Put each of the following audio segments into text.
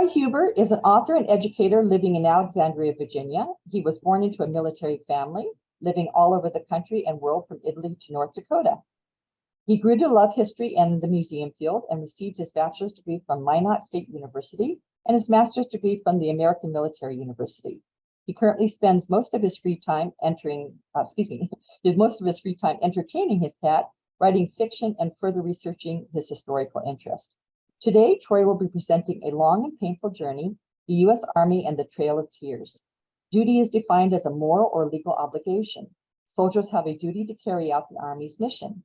Troy Huber is an author and educator living in Alexandria, Virginia. He was born into a military family, living all over the country and world from Italy to North Dakota. He grew to love history and the museum field and received his bachelor's degree from Minot State University and his master's degree from the American Military University. He currently spends most of his free time entertaining his cat, writing fiction, and further researching his historical interest. Today, Troy will be presenting a long and painful journey, the U.S. Army and the Trail of Tears. Duty is defined as a moral or legal obligation. Soldiers have a duty to carry out the Army's mission.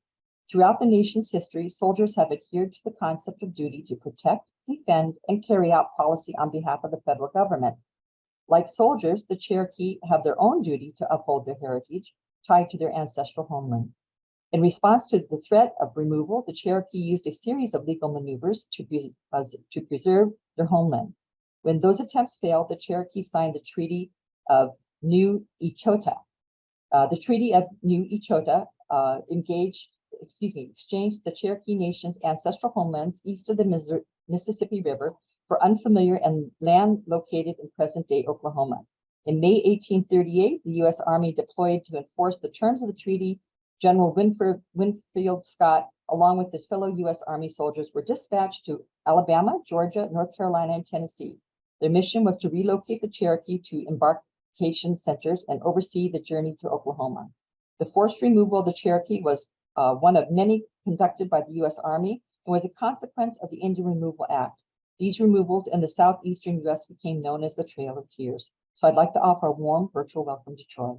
Throughout the nation's history, soldiers have adhered to the concept of duty to protect, defend, and carry out policy on behalf of the federal government. Like soldiers, the Cherokee have their own duty to uphold their heritage tied to their ancestral homeland. In response to the threat of removal, the Cherokee used a series of legal maneuvers to preserve their homeland. When those attempts failed, the Cherokee signed the Treaty of New Echota. The Treaty of New Echota exchanged the Cherokee Nation's ancestral homelands east of the Mississippi River for unfamiliar and land located in present-day Oklahoma. In May 1838, the U.S. Army deployed to enforce the terms of the treaty. General Winfield Scott, along with his fellow U.S. Army soldiers, were dispatched to Alabama, Georgia, North Carolina, and Tennessee. Their mission was to relocate the Cherokee to embarkation centers and oversee the journey to Oklahoma. The forced removal of the Cherokee was one of many conducted by the U.S. Army and was a consequence of the Indian Removal Act. These removals in the southeastern U.S. became known as the Trail of Tears. So I'd like to offer a warm virtual welcome to Troy.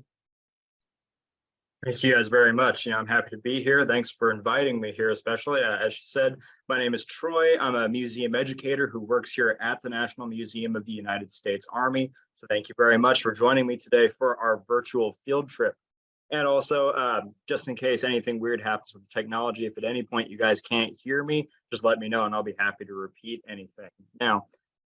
Thank you guys very much. I'm happy to be here. Thanks for inviting me here, especially. As she said, my name is Troy. I'm a museum educator who works here at the National Museum of the United States Army. So thank you very much for joining me today for our virtual field trip. And also, just in case anything weird happens with the technology, if at any point you guys can't hear me, just let me know and I'll be happy to repeat anything. Now,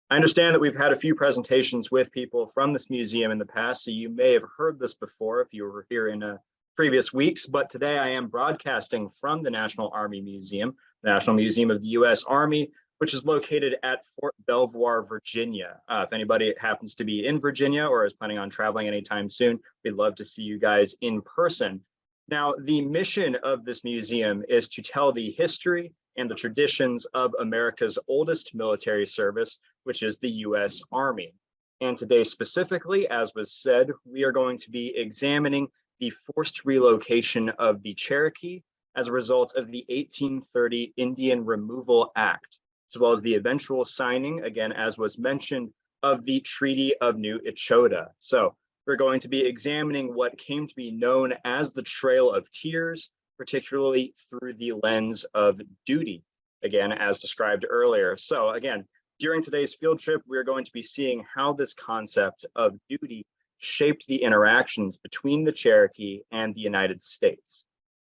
I understand that we've had a few presentations with people from this museum in the past, so you may have heard this before if you were here in previous weeks, but today I am broadcasting from the National Army Museum, the National Museum of the U.S. Army, which is located at Fort Belvoir, Virginia. If anybody happens to be in Virginia or is planning on traveling anytime soon, we'd love to see you guys in person. Now, the mission of this museum is to tell the history and the traditions of America's oldest military service, which is the U.S. Army. And today specifically, as was said, we are going to be examining the forced relocation of the Cherokee as a result of the 1830 Indian Removal Act, as well as the eventual signing, again, as was mentioned, of the Treaty of New Echota. So we're going to be examining what came to be known as the Trail of Tears, particularly through the lens of duty, again, as described earlier. So again, during today's field trip, we're going to be seeing how this concept of duty shaped the interactions between the Cherokee and the United States.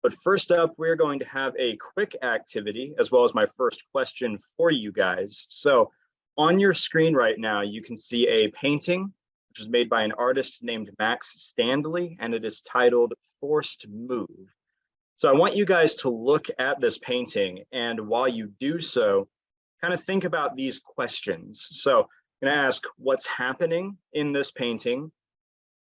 But first up, we're going to have a quick activity, as well as my first question for you guys. So on your screen right now, you can see a painting, which was made by an artist named Max Standley, and it is titled Forced Move. So I want you guys to look at this painting, and while you do so, kind of think about these questions. So I'm gonna ask what's happening in this painting,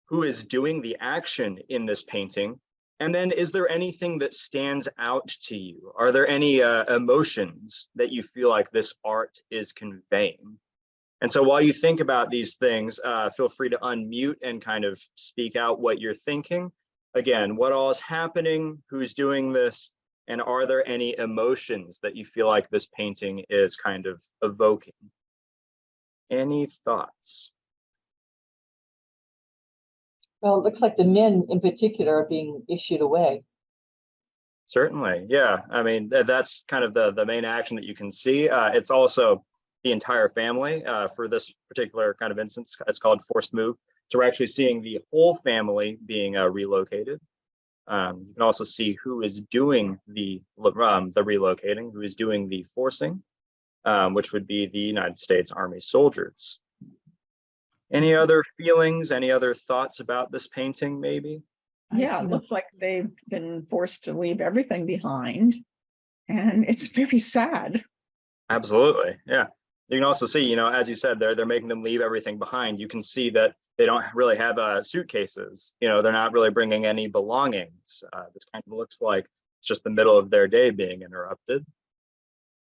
who is doing the action in this painting, and then is there anything that stands out to you? Are there any emotions that you feel like this art is conveying? And so while you think about these things, feel free to unmute and kind of speak out what you're thinking. Again, what all is happening, who's doing this, and are there any emotions that you feel like this painting is kind of evoking? Any thoughts? Well, it looks like the men in particular are being issued away. Certainly, yeah. I mean, that's kind of the main action that you can see. It's also the entire family for this particular kind of instance. It's called forced move. So we're actually seeing the whole family being relocated. You can also see who is doing the relocating, who is doing the forcing, which would be the United States Army soldiers. Any other feelings, any other thoughts about this painting, maybe? Yeah, it looks like they've been forced to leave everything behind, and it's very sad. Absolutely, yeah. You can also see, as you said, they're making them leave everything behind. You can see that they don't really have suitcases. They're not really bringing any belongings. This kind of looks like it's just the middle of their day being interrupted.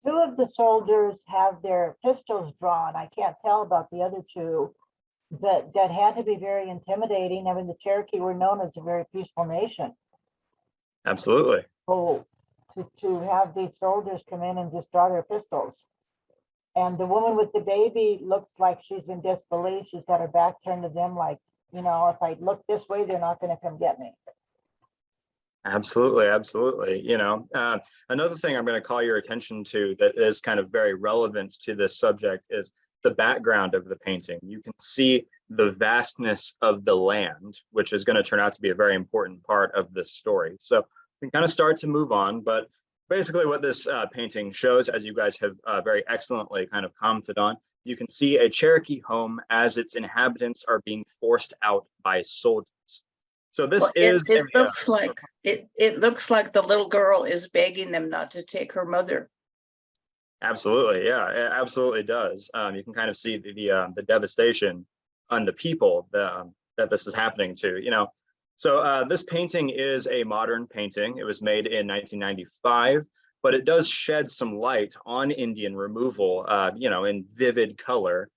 Two of the soldiers have their pistols drawn. I can't tell about the other two, but that had to be very intimidating. I mean, the Cherokee were known as a very peaceful nation. Absolutely. So to have these soldiers come in and just draw their pistols. And the woman with the baby looks like she's in disbelief. She's got her back turned to them like, if I look this way, they're not going to come get me. Absolutely, absolutely. Another thing I'm going to call your attention to that is kind of very relevant to this subject is the background of the painting. You can see the vastness of the land, which is going to turn out to be a very important part of this story. So we can kind of start to move on, but basically what this painting shows, as you guys have very excellently kind of commented on, you can see a Cherokee home as its inhabitants are being forced out by soldiers. So this it looks like it looks like the little girl is begging them not to take her mother. Absolutely, yeah, it absolutely does. You can kind of see the devastation on the people that this is happening to. So this painting is a modern painting. It was made in 1995, but it does shed some light on Indian removal, in vivid color.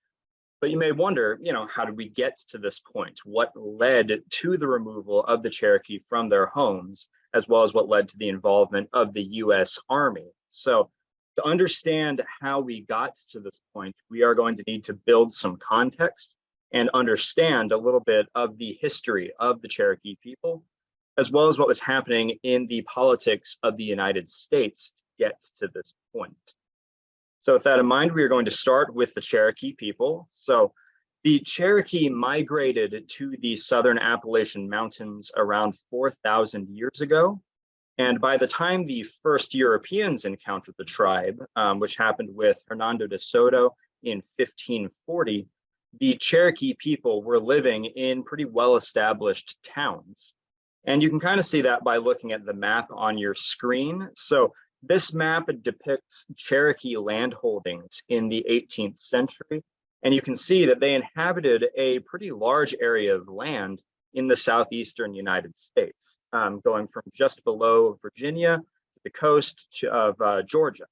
But you may wonder, how did we get to this point? What led to the removal of the Cherokee from their homes, as well as what led to the involvement of the U.S. Army? So to understand how we got to this point, we are going to need to build some context and understand a little bit of the history of the Cherokee people, as well as what was happening in the politics of the United States to get to this point. So with that in mind, we are going to start with the Cherokee people. So the Cherokee migrated to the Southern Appalachian Mountains around 4,000 years ago. And by the time the first Europeans encountered the tribe, which happened with Hernando de Soto in 1540, the Cherokee people were living in pretty well-established towns. And you can kind of see that by looking at the map on your screen. So this map depicts Cherokee land holdings in the 18th century. And you can see that they inhabited a pretty large area of land in the southeastern United States, going from just below Virginia to the coast of Georgia.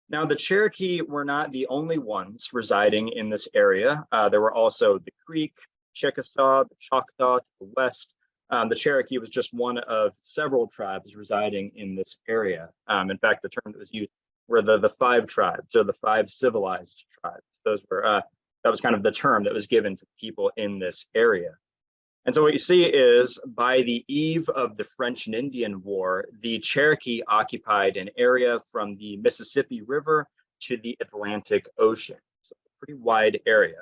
Now, the Cherokee were not the only ones residing in this area. There were also the Creek, Chickasaw, the Choctaw to the west. The Cherokee was just one of several tribes residing in this area. In fact, the term that was used were the five tribes, or the five civilized tribes. Those were that was kind of the term that was given to people in this area. And so what you see is by the eve of the French and Indian War, the Cherokee occupied an area from the Mississippi River to the Atlantic Ocean. So a pretty wide area.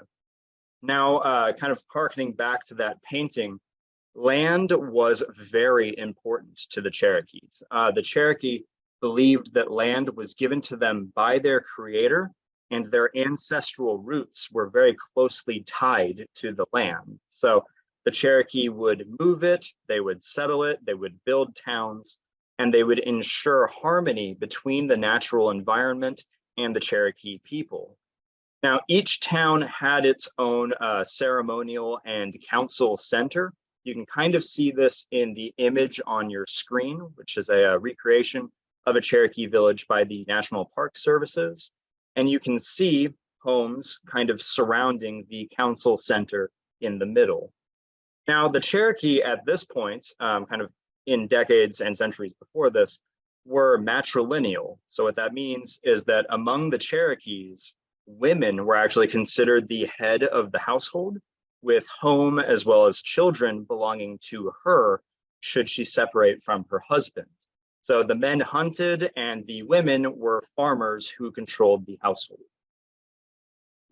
Now, kind of hearkening back to that painting, land was very important to the Cherokees. The Cherokee believed that land was given to them by their creator, and their ancestral roots were very closely tied to the land. So the Cherokee would move it, they would settle it, they would build towns, and they would ensure harmony between the natural environment and the Cherokee people. Now, each town had its own ceremonial and council center. You can kind of see this in the image on your screen, which is a recreation of a Cherokee village by the National Park Services. And you can see homes kind of surrounding the council center in the middle. Now, the Cherokee at this point, kind of in decades and centuries before this, were matrilineal. So what that means is that among the Cherokees, women were actually considered the head of the household, with home as well as children belonging to her should she separate from her husband. So the men hunted and the women were farmers who controlled the household.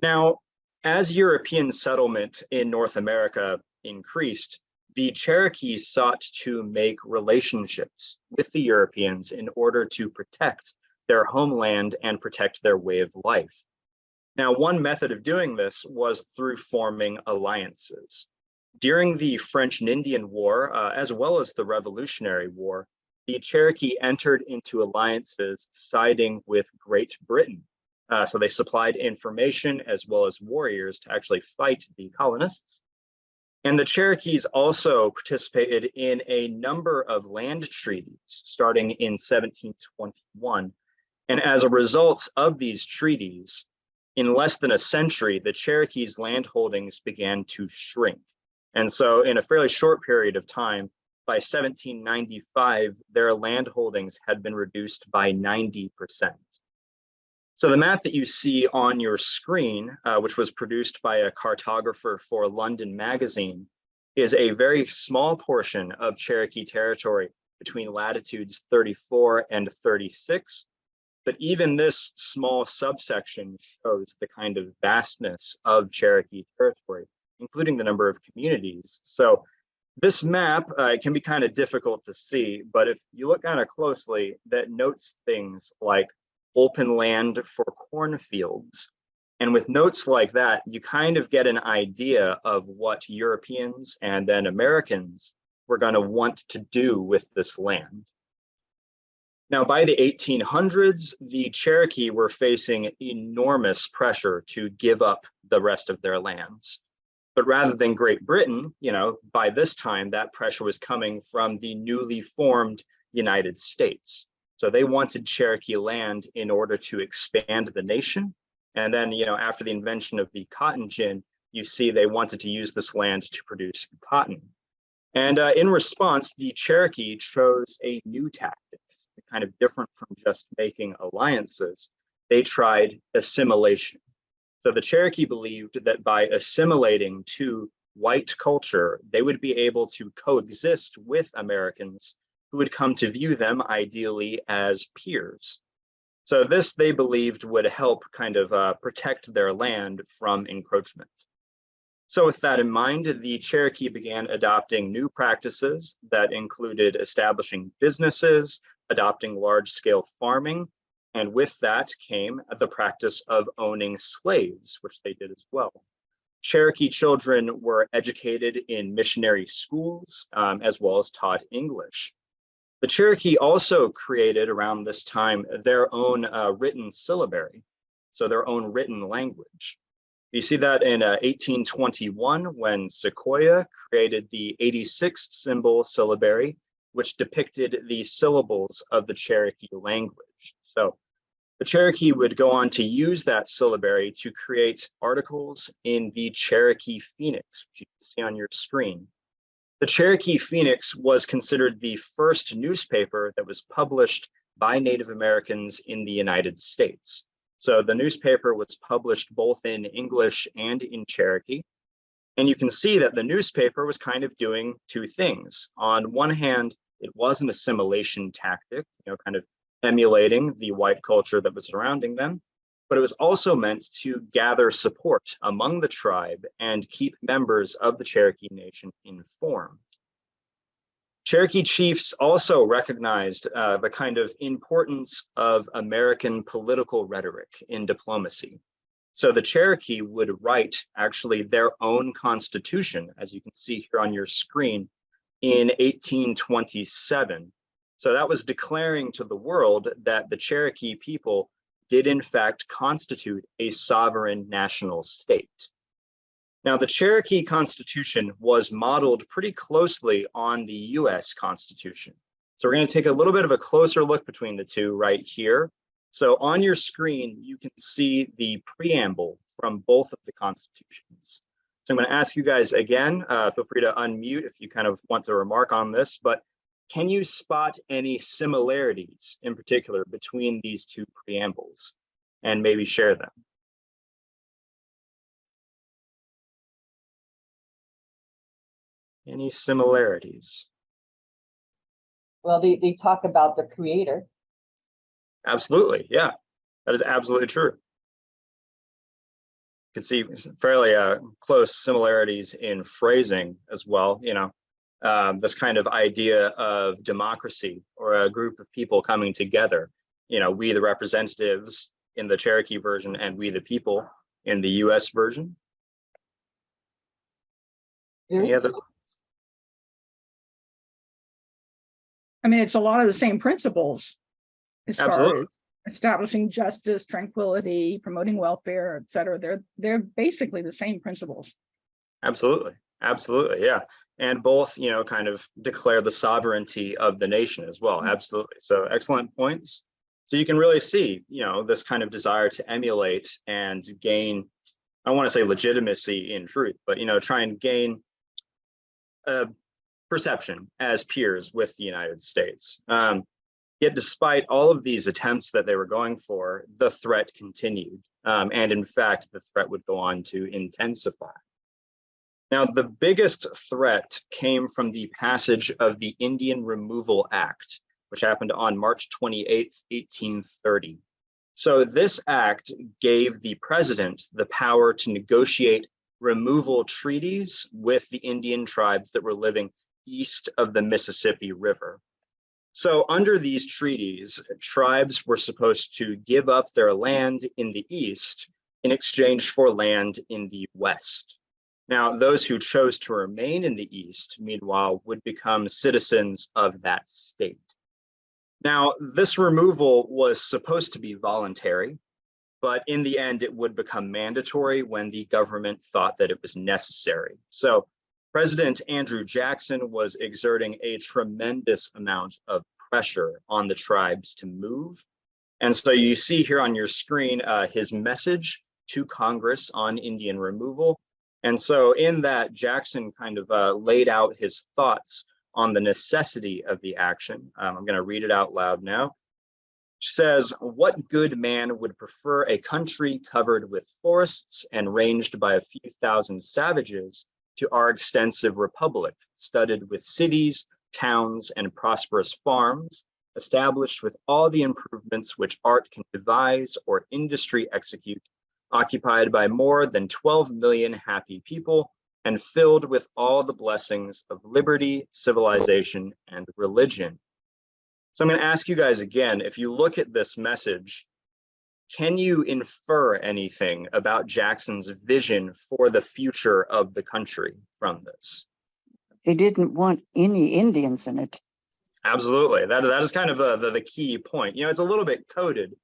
Now, as European settlement in North America increased, the Cherokees sought to make relationships with the Europeans in order to protect their homeland and protect their way of life. Now, one method of doing this was through forming alliances. During the French and Indian War, as well as the Revolutionary War, the Cherokee entered into alliances siding with Great Britain. So they supplied information as well as warriors to actually fight the colonists. And the Cherokees also participated in a number of land treaties starting in 1721. And as a result of these treaties, in less than a century, the Cherokees' land holdings began to shrink. And so in a fairly short period of time, by 1795, their land holdings had been reduced by 90%. So the map that you see on your screen, which was produced by a cartographer for London Magazine, is a very small portion of Cherokee territory between latitudes 34 and 36. But even this small subsection shows the kind of vastness of Cherokee territory, including the number of communities. So this map can be kind of difficult to see, but if you look kind of closely, that notes things like open land for cornfields. And with notes like that, you kind of get an idea of what Europeans and then Americans were going to want to do with this land. Now, by the 1800s, the Cherokee were facing enormous pressure to give up the rest of their lands. But rather than Great Britain, by this time, that pressure was coming from the newly formed United States. So they wanted Cherokee land in order to expand the nation. And then, after the invention of the cotton gin, you see they wanted to use this land to produce cotton. And in response, the Cherokee chose a new tactic, kind of different from just making alliances. They tried assimilation. So the Cherokee believed that by assimilating to white culture, they would be able to coexist with Americans who would come to view them ideally as peers. So this, they believed, would help kind of protect their land from encroachment. So with that in mind, the Cherokee began adopting new practices that included establishing businesses, adopting large-scale farming, and with that came the practice of owning slaves, which they did as well. Cherokee children were educated in missionary schools, as well as taught English. The Cherokee also created around this time their own written syllabary, so their own written language. You see that in 1821 when Sequoyah created the 86 symbol syllabary, which depicted the syllables of the Cherokee language. So the Cherokee would go on to use that syllabary to create articles in the Cherokee Phoenix, which you can see on your screen. The Cherokee Phoenix was considered the first newspaper that was published by Native Americans in the United States. So the newspaper was published both in English and in Cherokee. And you can see that the newspaper was kind of doing two things. On one hand, it was an assimilation tactic, kind of emulating the white culture that was surrounding them, but it was also meant to gather support among the tribe and keep members of the Cherokee Nation informed. Cherokee chiefs also recognized the kind of importance of American political rhetoric in diplomacy. So the Cherokee would write actually their own constitution, as you can see here on your screen, in 1827. So that was declaring to the world that the Cherokee people did in fact constitute a sovereign national state. Now, the Cherokee Constitution was modeled pretty closely on the US Constitution. So we're going to take a little bit of a closer look between the two right here. So on your screen, you can see the preamble from both of the constitutions. So I'm going to ask you guys again, feel free to unmute if you kind of want to remark on this, but can you spot any similarities in particular between these two preambles and maybe share them? Any similarities? Well, they talk about the creator. Absolutely, yeah, that is absolutely true. You can see fairly close similarities in phrasing as well, this kind of idea of democracy or a group of people coming together, we the representatives in the Cherokee version and we the people in the US version. Any other? I mean, it's a lot of the same principles as far Absolutely. as establishing justice, tranquility, promoting welfare, et cetera. They're basically the same principles. Absolutely. Absolutely. Yeah. And both, kind of declare the sovereignty of the nation as well. Absolutely. So excellent points. So you can really see, this kind of desire to emulate and gain, I don't want to say legitimacy in truth, but, try and gain a perception as peers with the United States. Yet despite all of these attempts that they were going for, the threat continued. And in fact, the threat would go on to intensify. Now, the biggest threat came from the passage of the Indian Removal Act, which happened on March 28th, 1830. So this act gave the president the power to negotiate removal treaties with the Indian tribes that were living east of the Mississippi River. So under these treaties, tribes were supposed to give up their land in the east in exchange for land in the west. Now, those who chose to remain in the east, meanwhile, would become citizens of that state. Now, this removal was supposed to be voluntary, but in the end, it would become mandatory when the government thought that it was necessary. So President Andrew Jackson was exerting a tremendous amount of pressure on the tribes to move. And so you see here on your screen his message to Congress on Indian removal. And so in that, Jackson kind of laid out his thoughts on the necessity of the action. I'm going to read it out loud now. Which says, "What good man would prefer a country covered with forests and ranged by a few thousand savages to our extensive republic, studded with cities, towns, and prosperous farms, established with all the improvements which art can devise or industry execute, occupied by more than 12 million happy people, and filled with all the blessings of liberty, civilization, and religion." So I'm going to ask you guys again, if you look at this message, can you infer anything about Jackson's vision for the future of the country from this? He didn't want any Indians in it. Absolutely. That is kind of the key point. It's a little bit coded,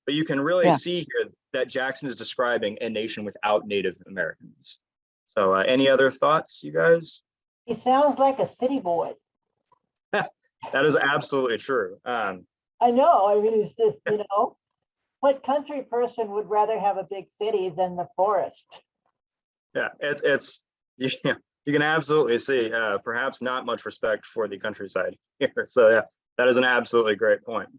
but you can really see here that Jackson is describing a nation without Native Americans. So any other thoughts, you guys? He sounds like a city boy. That is absolutely true. I know. I mean, it's just, what country person would rather have a big city than the forest? Yeah, it's you can absolutely see perhaps not much respect for the countryside here. So yeah, that is an absolutely great point.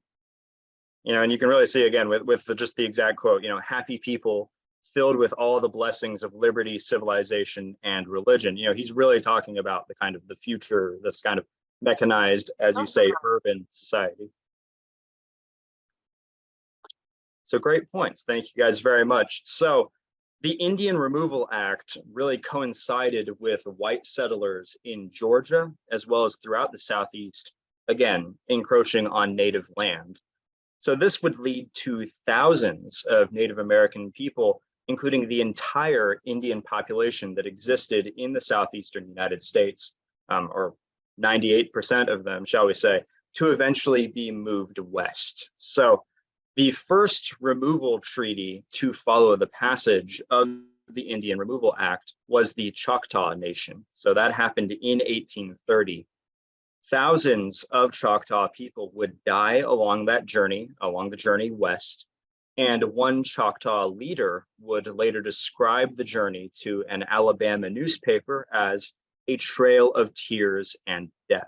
And you can really see again with just the exact quote, happy people filled with all the blessings of liberty, civilization, and religion. He's really talking about the kind of the future, this kind of mechanized, as you say, urban society. So great points. Thank you guys very much. So the Indian Removal Act really coincided with white settlers in Georgia, as well as throughout the Southeast, again, encroaching on native land. So this would lead to thousands of Native American people, including the entire Indian population that existed in the Southeastern United States, or 98% of them, shall we say, to eventually be moved west. So the first removal treaty to follow the passage of the Indian Removal Act was the Choctaw Nation. So that happened in 1830. Thousands of Choctaw people would die along the journey west. And one Choctaw leader would later describe the journey to an Alabama newspaper as a trail of tears and death.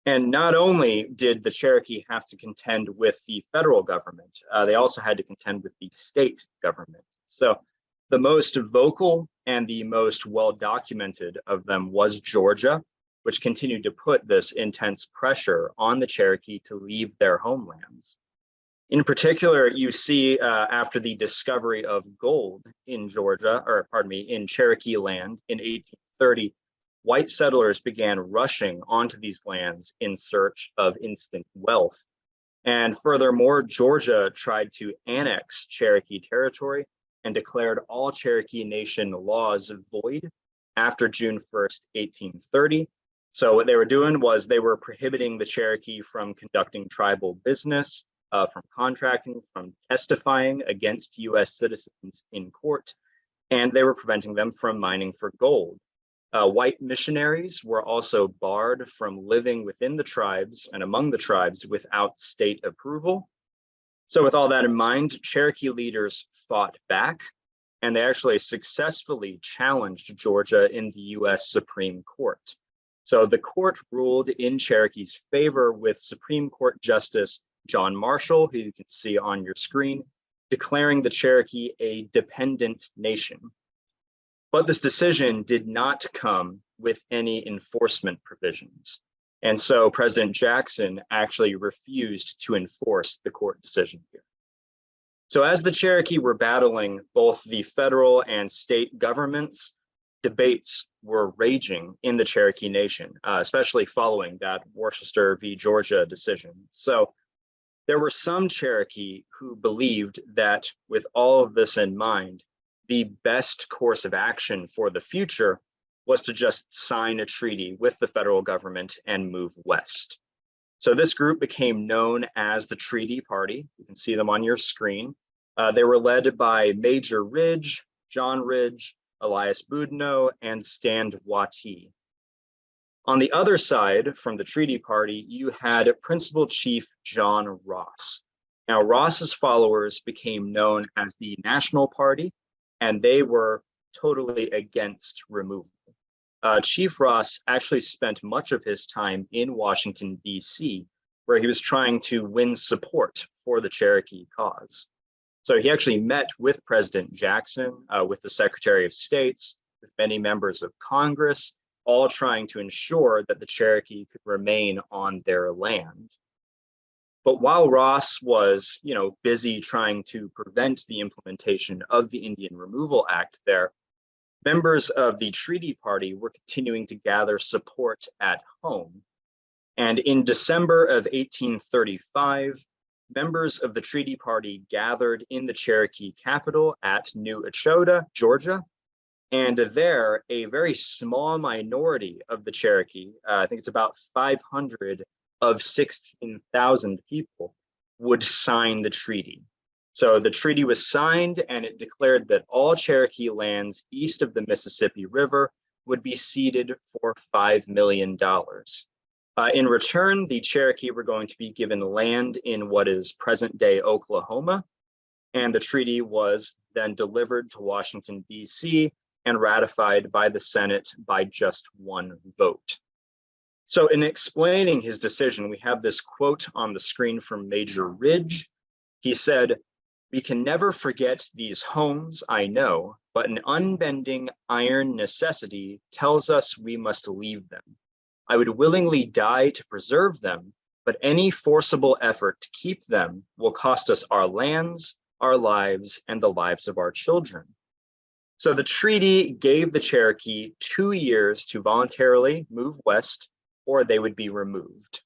And not only did the Cherokee have to contend with the federal government, they also had to contend with the state government. So the most vocal and the most well-documented of them was Georgia, which continued to put this intense pressure on the Cherokee to leave their homelands. In particular, you see after the discovery of gold in in Cherokee land in 1830, white settlers began rushing onto these lands in search of instant wealth. And furthermore, Georgia tried to annex Cherokee territory and declared all Cherokee Nation laws void after June 1st, 1830. So what they were doing was they were prohibiting the Cherokee from conducting tribal business. from contracting, from testifying against US citizens in court, and they were preventing them from mining for gold. White missionaries were also barred from living within the tribes and among the tribes without state approval. So with all that in mind, Cherokee leaders fought back, and they actually successfully challenged Georgia in the US Supreme Court. So the court ruled in Cherokee's favor with Supreme Court Justice John Marshall, who you can see on your screen, declaring the Cherokee a dependent nation. But this decision did not come with any enforcement provisions. And so President Jackson actually refused to enforce the court decision here. So as the Cherokee were battling both the federal and state governments, debates were raging in the Cherokee Nation, especially following that Worcester v. Georgia decision. So there were some Cherokee who believed that with all of this in mind, the best course of action for the future was to just sign a treaty with the federal government and move west. So this group became known as the Treaty Party. You can see them on your screen. They were led by Major Ridge, John Ridge, Elias Boudinot, and Stand Watie. On the other side, from the Treaty Party, you had Principal Chief John Ross. Now, Ross's followers became known as the National Party, and they were totally against removal. Chief Ross actually spent much of his time in Washington, D.C., where he was trying to win support for the Cherokee cause. So he actually met with President Jackson, with the Secretary of State, with many members of Congress, all trying to ensure that the Cherokee could remain on their land. But while Ross was, busy trying to prevent the implementation of the Indian Removal Act there, members of the Treaty Party were continuing to gather support at home. And in December of 1835, members of the Treaty Party gathered in the Cherokee capital at New Echota, Georgia. And there, a very small minority of the Cherokee, I think it's about 500 of 16,000 people, would sign the treaty. So the treaty was signed, and it declared that all Cherokee lands east of the Mississippi River would be ceded for $5 million. In return, the Cherokee were going to be given land in what is present-day Oklahoma, and the treaty was then delivered to Washington, D.C., and ratified by the Senate by just one vote. So in explaining his decision, we have this quote on the screen from Major Ridge. He said, "We can never forget these homes, I know, but an unbending iron necessity tells us we must leave them. I would willingly die to preserve them, but any forcible effort to keep them will cost us our lands, our lives, and the lives of our children." So the treaty gave the Cherokee 2 years to voluntarily move west, or they would be removed.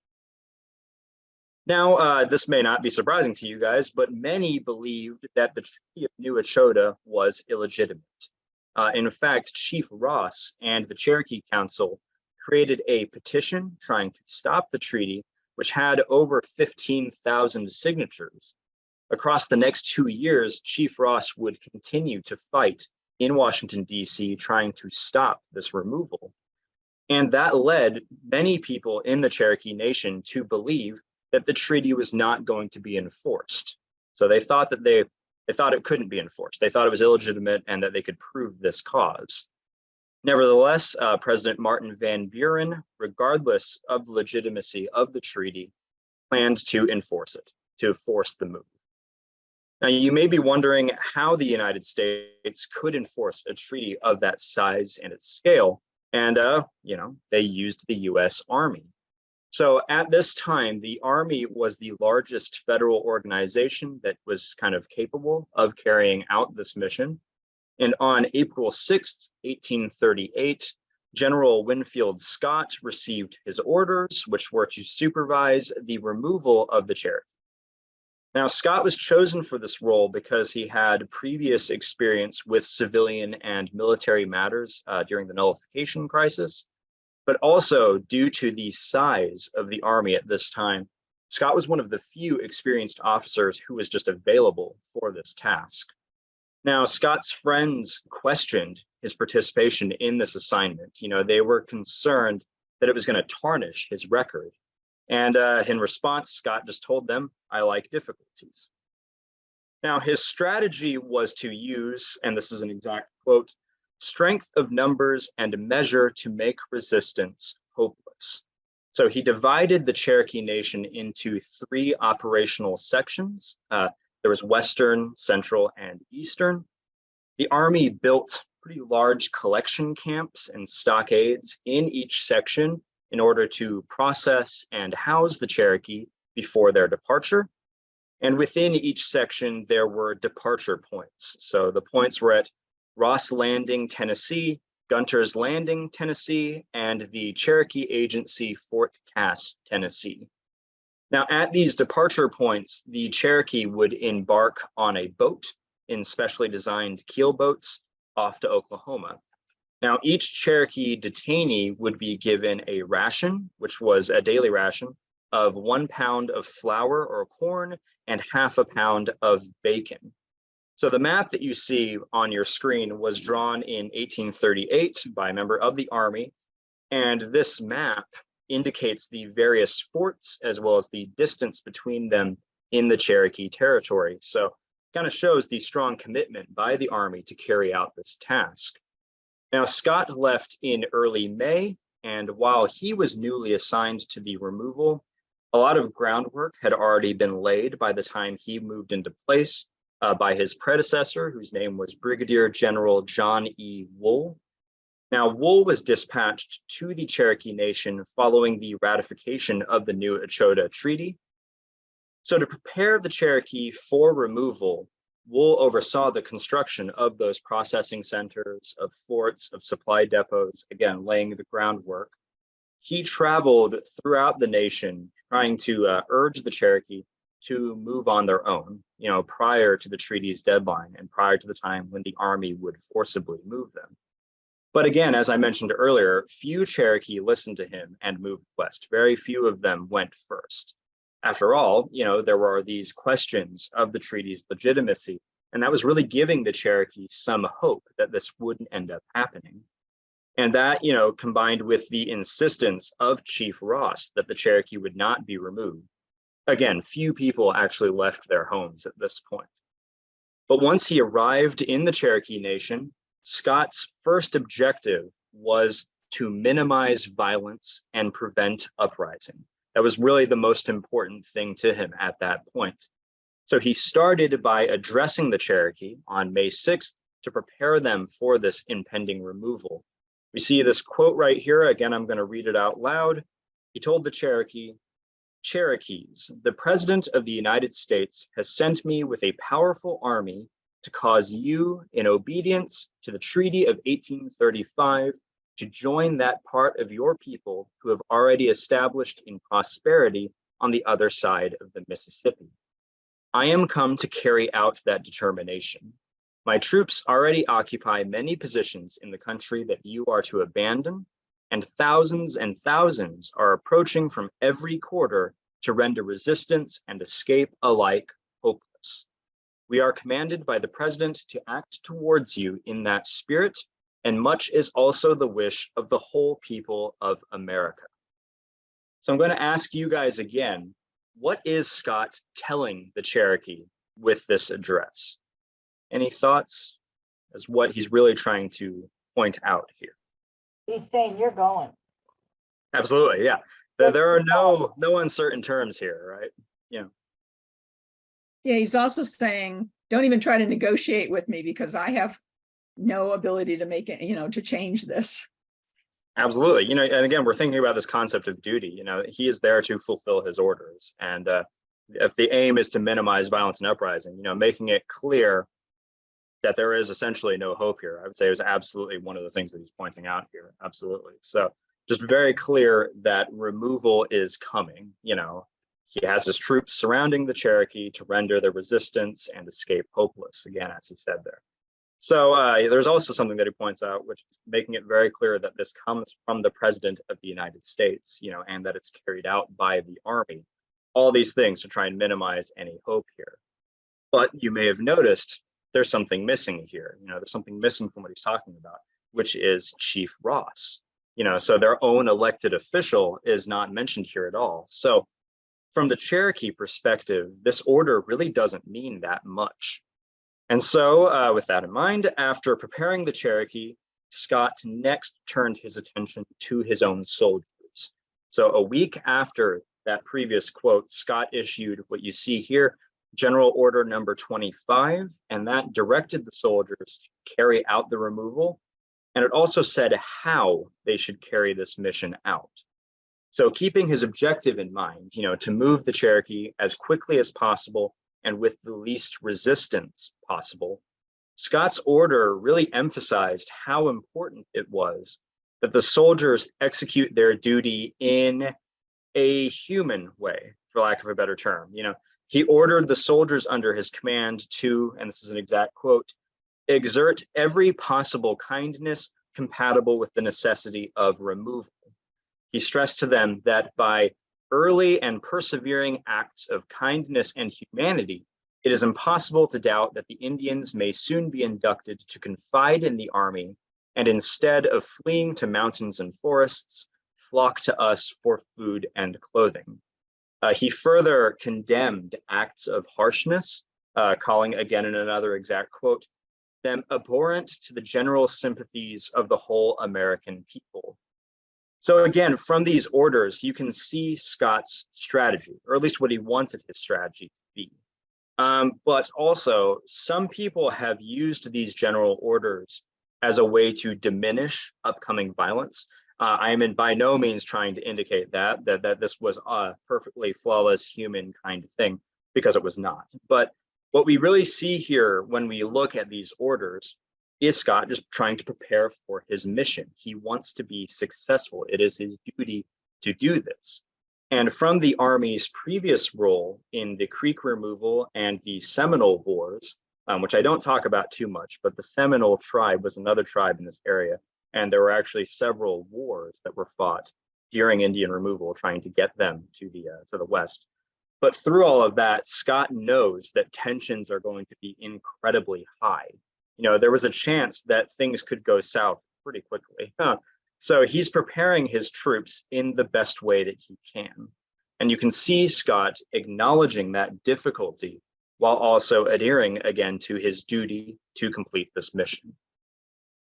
Now, this may not be surprising to you guys, but many believed that the Treaty of New Echota was illegitimate. In fact, Chief Ross and the Cherokee Council created a petition trying to stop the treaty, which had over 15,000 signatures. Across the next 2 years, Chief Ross would continue to fight in Washington, D.C., trying to stop this removal. And that led many people in the Cherokee Nation to believe that the treaty was not going to be enforced. So they thought that they thought it couldn't be enforced. They thought it was illegitimate and that they could prove this cause. Nevertheless, President Martin Van Buren, regardless of the legitimacy of the treaty, planned to enforce it, to force the move. Now, you may be wondering how the United States could enforce a treaty of that size and its scale, and they used the US Army. So at this time, the Army was the largest federal organization that was kind of capable of carrying out this mission. And on April 6th, 1838, General Winfield Scott received his orders, which were to supervise the removal of the Cherokee. Now, Scott was chosen for this role because he had previous experience with civilian and military matters during the nullification crisis, but also due to the size of the Army at this time, Scott was one of the few experienced officers who was just available for this task. Now, Scott's friends questioned his participation in this assignment. They were concerned that it was going to tarnish his record. And in response, Scott just told them, "I like difficulties." Now, his strategy was to use, and this is an exact quote, "strength of numbers and measure to make resistance hopeless." So he divided the Cherokee Nation into 3 operational sections. There was Western, Central, and Eastern. The Army built pretty large collection camps and stockades in each section in order to process and house the Cherokee before their departure. And within each section, there were departure points. So the points were at Ross Landing, Tennessee, Gunter's Landing, Tennessee, and the Cherokee Agency, Fort Cass, Tennessee. Now, at these departure points, the Cherokee would embark on a boat in specially designed keel boats off to Oklahoma. Now, each Cherokee detainee would be given a ration, which was a daily ration, of 1 pound of flour or corn and ½ a pound of bacon. So the map that you see on your screen was drawn in 1838 by a member of the Army, and this map indicates the various forts as well as the distance between them in the Cherokee territory. So kind of shows the strong commitment by the Army to carry out this task. Now, Scott left in early May, and while he was newly assigned to the removal, a lot of groundwork had already been laid by the time he moved into place by his predecessor, whose name was Brigadier General John E. Wool. Now, Wool was dispatched to the Cherokee Nation following the ratification of the New Echota Treaty. So to prepare the Cherokee for removal, Wool oversaw the construction of those processing centers, of forts, of supply depots, again, laying the groundwork. He traveled throughout the nation trying to urge the Cherokee to move on their own, prior to the treaty's deadline and prior to the time when the Army would forcibly move them. But again, as I mentioned earlier, few Cherokee listened to him and moved west. Very few of them went first. After all, there were these questions of the treaty's legitimacy, and that was really giving the Cherokee some hope that this wouldn't end up happening. And that, combined with the insistence of Chief Ross that the Cherokee would not be removed. Again, few people actually left their homes at this point. But once he arrived in the Cherokee Nation, Scott's first objective was to minimize violence and prevent uprising. That was really the most important thing to him at that point. So he started by addressing the Cherokee on May 6th to prepare them for this impending removal. We see this quote right here. Again, I'm going to read it out loud. He told the Cherokee, "Cherokees, the President of the United States has sent me with a powerful army to cause you, in obedience to the Treaty of 1835, to join that part of your people who have already established in prosperity on the other side of the Mississippi. I am come to carry out that determination. My troops already occupy many positions in the country that you are to abandon, and thousands are approaching from every quarter to render resistance and escape alike hopeless. We are commanded by the President to act towards you in that spirit, and much is also the wish of the whole people of America." So I'm going to ask you guys again, what is Scott telling the Cherokee with this address? Any thoughts as what he's really trying to point out here? He's saying you're going. Absolutely, yeah. There are no uncertain terms here, right? Yeah. Yeah, he's also saying, don't even try to negotiate with me because I have no ability to make it, to change this. Absolutely. And again, we're thinking about this concept of duty. He is there to fulfill his orders. And if the aim is to minimize violence and uprising, making it clear that there is essentially no hope here, I would say it was absolutely one of the things that he's pointing out here. Absolutely. So just very clear that removal is coming. He has his troops surrounding the Cherokee to render the resistance and escape hopeless, again, as he said there. So there's also something that he points out, which is making it very clear that this comes from the President of the United States, and that it's carried out by the Army. All these things to try and minimize any hope here. But you may have noticed there's something missing here. There's something missing from what he's talking about, which is Chief Ross. So their own elected official is not mentioned here at all. So from the Cherokee perspective, this order really doesn't mean that much. And so with that in mind, after preparing the Cherokee, Scott next turned his attention to his own soldiers. So a week after that previous quote, Scott issued what you see here, General Order number 25, and that directed the soldiers to carry out the removal. And it also said how they should carry this mission out. So keeping his objective in mind, to move the Cherokee as quickly as possible and with the least resistance possible, Scott's order really emphasized how important it was that the soldiers execute their duty in a human way, for lack of a better term. He ordered the soldiers under his command to, and this is an exact quote, exert every possible kindness compatible with the necessity of removal. He stressed to them that by early and persevering acts of kindness and humanity, it is impossible to doubt that the Indians may soon be inducted to confide in the army, and instead of fleeing to mountains and forests, flock to us for food and clothing. He further condemned acts of harshness, calling, again in another exact quote, them abhorrent to the general sympathies of the whole American people. So again, from these orders, you can see Scott's strategy, or at least what he wanted his strategy to be. But also, some people have used these general orders as a way to diminish upcoming violence. I am by no means trying to indicate that this was a perfectly flawless human kind of thing, because it was not. But what we really see here when we look at these orders is Scott just trying to prepare for his mission. He wants to be successful. It is his duty to do this. And from the Army's previous role in the Creek removal and the Seminole Wars, which I don't talk about too much, but the Seminole tribe was another tribe in this area. And there were actually several wars that were fought during Indian removal, trying to get them to the west. But through all of that, Scott knows that tensions are going to be incredibly high. There was a chance that things could go south pretty quickly. So he's preparing his troops in the best way that he can. And you can see Scott acknowledging that difficulty while also adhering again to his duty to complete this mission.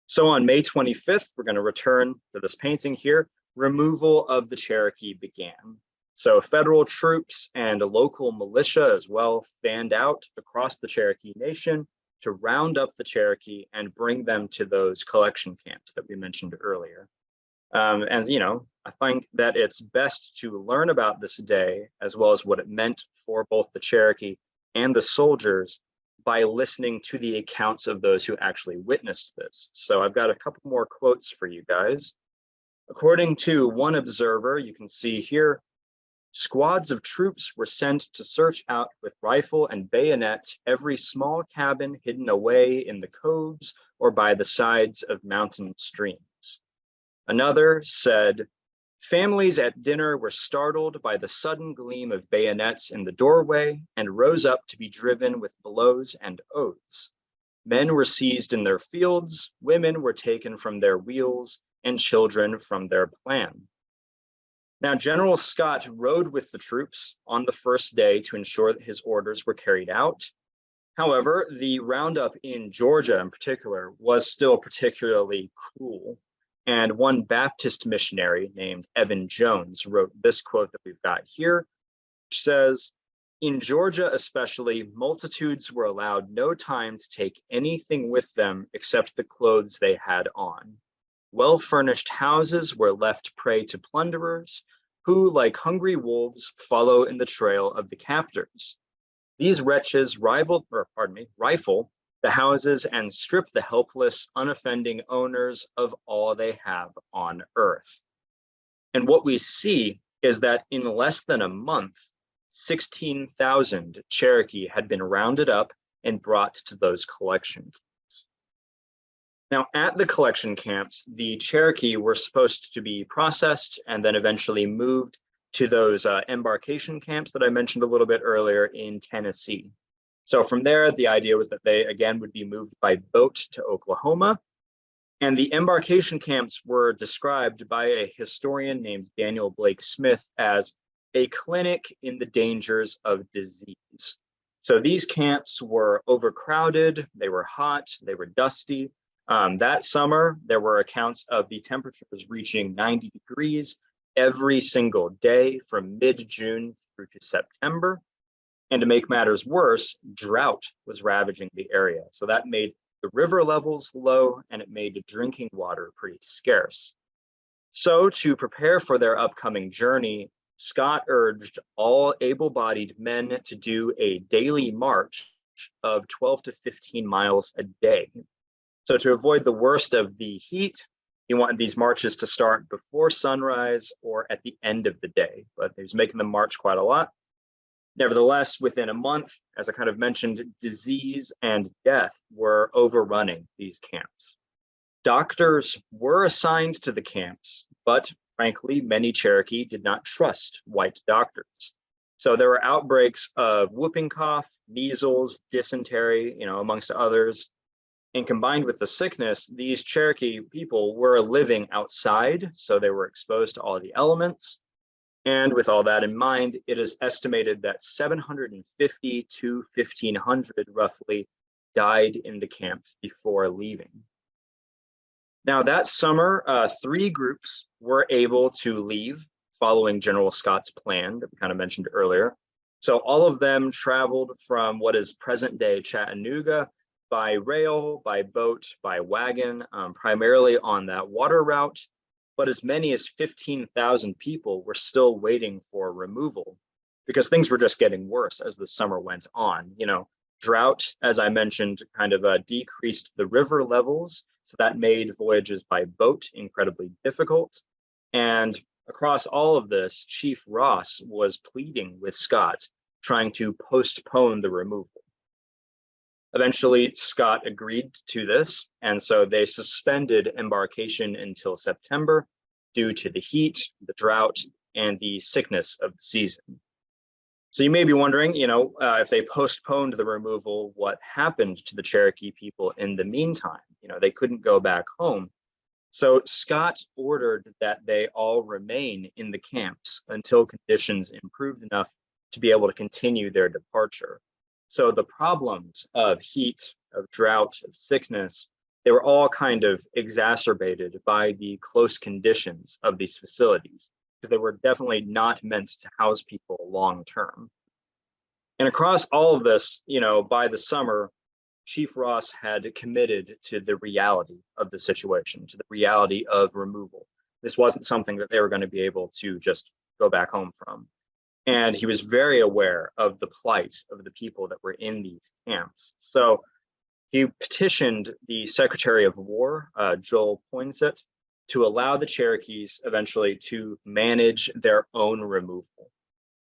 So on May 25th, we're going to return to this painting here. Removal of the Cherokee began. So federal troops and a local militia as well fanned out across the Cherokee Nation to round up the Cherokee and bring them to those collection camps that we mentioned earlier. And I think that it's best to learn about this day, as well as what it meant for both the Cherokee and the soldiers, by listening to the accounts of those who actually witnessed this. So I've got a couple more quotes for you guys. According to one observer, you can see here, squads of troops were sent to search out with rifle and bayonet every small cabin hidden away in the coves or by the sides of mountain streams. Another said, families at dinner were startled by the sudden gleam of bayonets in the doorway and rose up to be driven with blows and oaths. Men were seized in their fields, women were taken from their wheels, and children from their plan. Now, General Scott rode with the troops on the first day to ensure that his orders were carried out. However, the roundup in Georgia in particular was still particularly cruel. And one Baptist missionary named Evan Jones wrote this quote that we've got here, which says, in Georgia especially, multitudes were allowed no time to take anything with them except the clothes they had on. Well-furnished houses were left prey to plunderers, who, like hungry wolves, follow in the trail of the captors. These wretches rifle the houses and strip the helpless, unoffending owners of all they have on earth. And what we see is that in less than a month, 16,000 Cherokee had been rounded up and brought to those collection camps. Now, at the collection camps, the Cherokee were supposed to be processed and then eventually moved to those embarkation camps that I mentioned a little bit earlier in Tennessee. So from there, the idea was that they again would be moved by boat to Oklahoma. And the embarkation camps were described by a historian named Daniel Blake Smith as a clinic in the dangers of disease. So these camps were overcrowded, they were hot, they were dusty. That summer, there were accounts of the temperatures reaching 90 degrees every single day from mid-June through to September. And to make matters worse, drought was ravaging the area. So that made the river levels low and it made the drinking water pretty scarce. So to prepare for their upcoming journey, Scott urged all able-bodied men to do a daily march of 12 to 15 miles a day. So to avoid the worst of the heat, he wanted these marches to start before sunrise or at the end of the day, but he was making them march quite a lot. Nevertheless, within a month, as I kind of mentioned, disease and death were overrunning these camps. Doctors were assigned to the camps, but frankly, many Cherokee did not trust white doctors. So there were outbreaks of whooping cough, measles, dysentery, amongst others. And combined with the sickness, these Cherokee people were living outside, so they were exposed to all the elements. And with all that in mind, it is estimated that 750 to 1,500 roughly died in the camps before leaving. Now that summer, 3 groups were able to leave following General Scott's plan that we kind of mentioned earlier. So all of them traveled from what is present-day Chattanooga by rail, by boat, by wagon, primarily on that water route. But as many as 15,000 people were still waiting for removal because things were just getting worse as the summer went on. Drought, as I mentioned, kind of decreased the river levels. So that made voyages by boat incredibly difficult. And across all of this, Chief Ross was pleading with Scott, trying to postpone the removal. Eventually, Scott agreed to this, and so they suspended embarkation until September due to the heat, the drought, and the sickness of the season. So you may be wondering, if they postponed the removal, what happened to the Cherokee people in the meantime? They couldn't go back home. So Scott ordered that they all remain in the camps until conditions improved enough to be able to continue their departure. So the problems of heat, of drought, of sickness, they were all kind of exacerbated by the close conditions of these facilities, because they were definitely not meant to house people long term. And across all of this, by the summer, Chief Ross had committed to the reality of the situation, to the reality of removal. This wasn't something that they were going to be able to just go back home from. And he was very aware of the plight of the people that were in these camps. So he petitioned the Secretary of War, Joel Poinsett, to allow the Cherokees eventually to manage their own removal.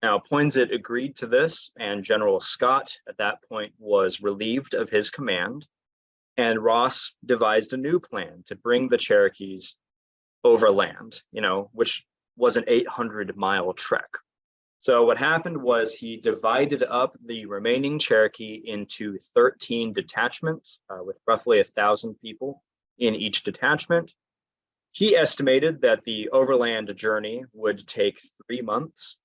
Now, Poinsett agreed to this, and General Scott at that point was relieved of his command, and Ross devised a new plan to bring the Cherokees overland, which was an 800-mile trek. So what happened was he divided up the remaining Cherokee into 13 detachments with roughly 1,000 people in each detachment. He estimated that the overland journey would take 3 months,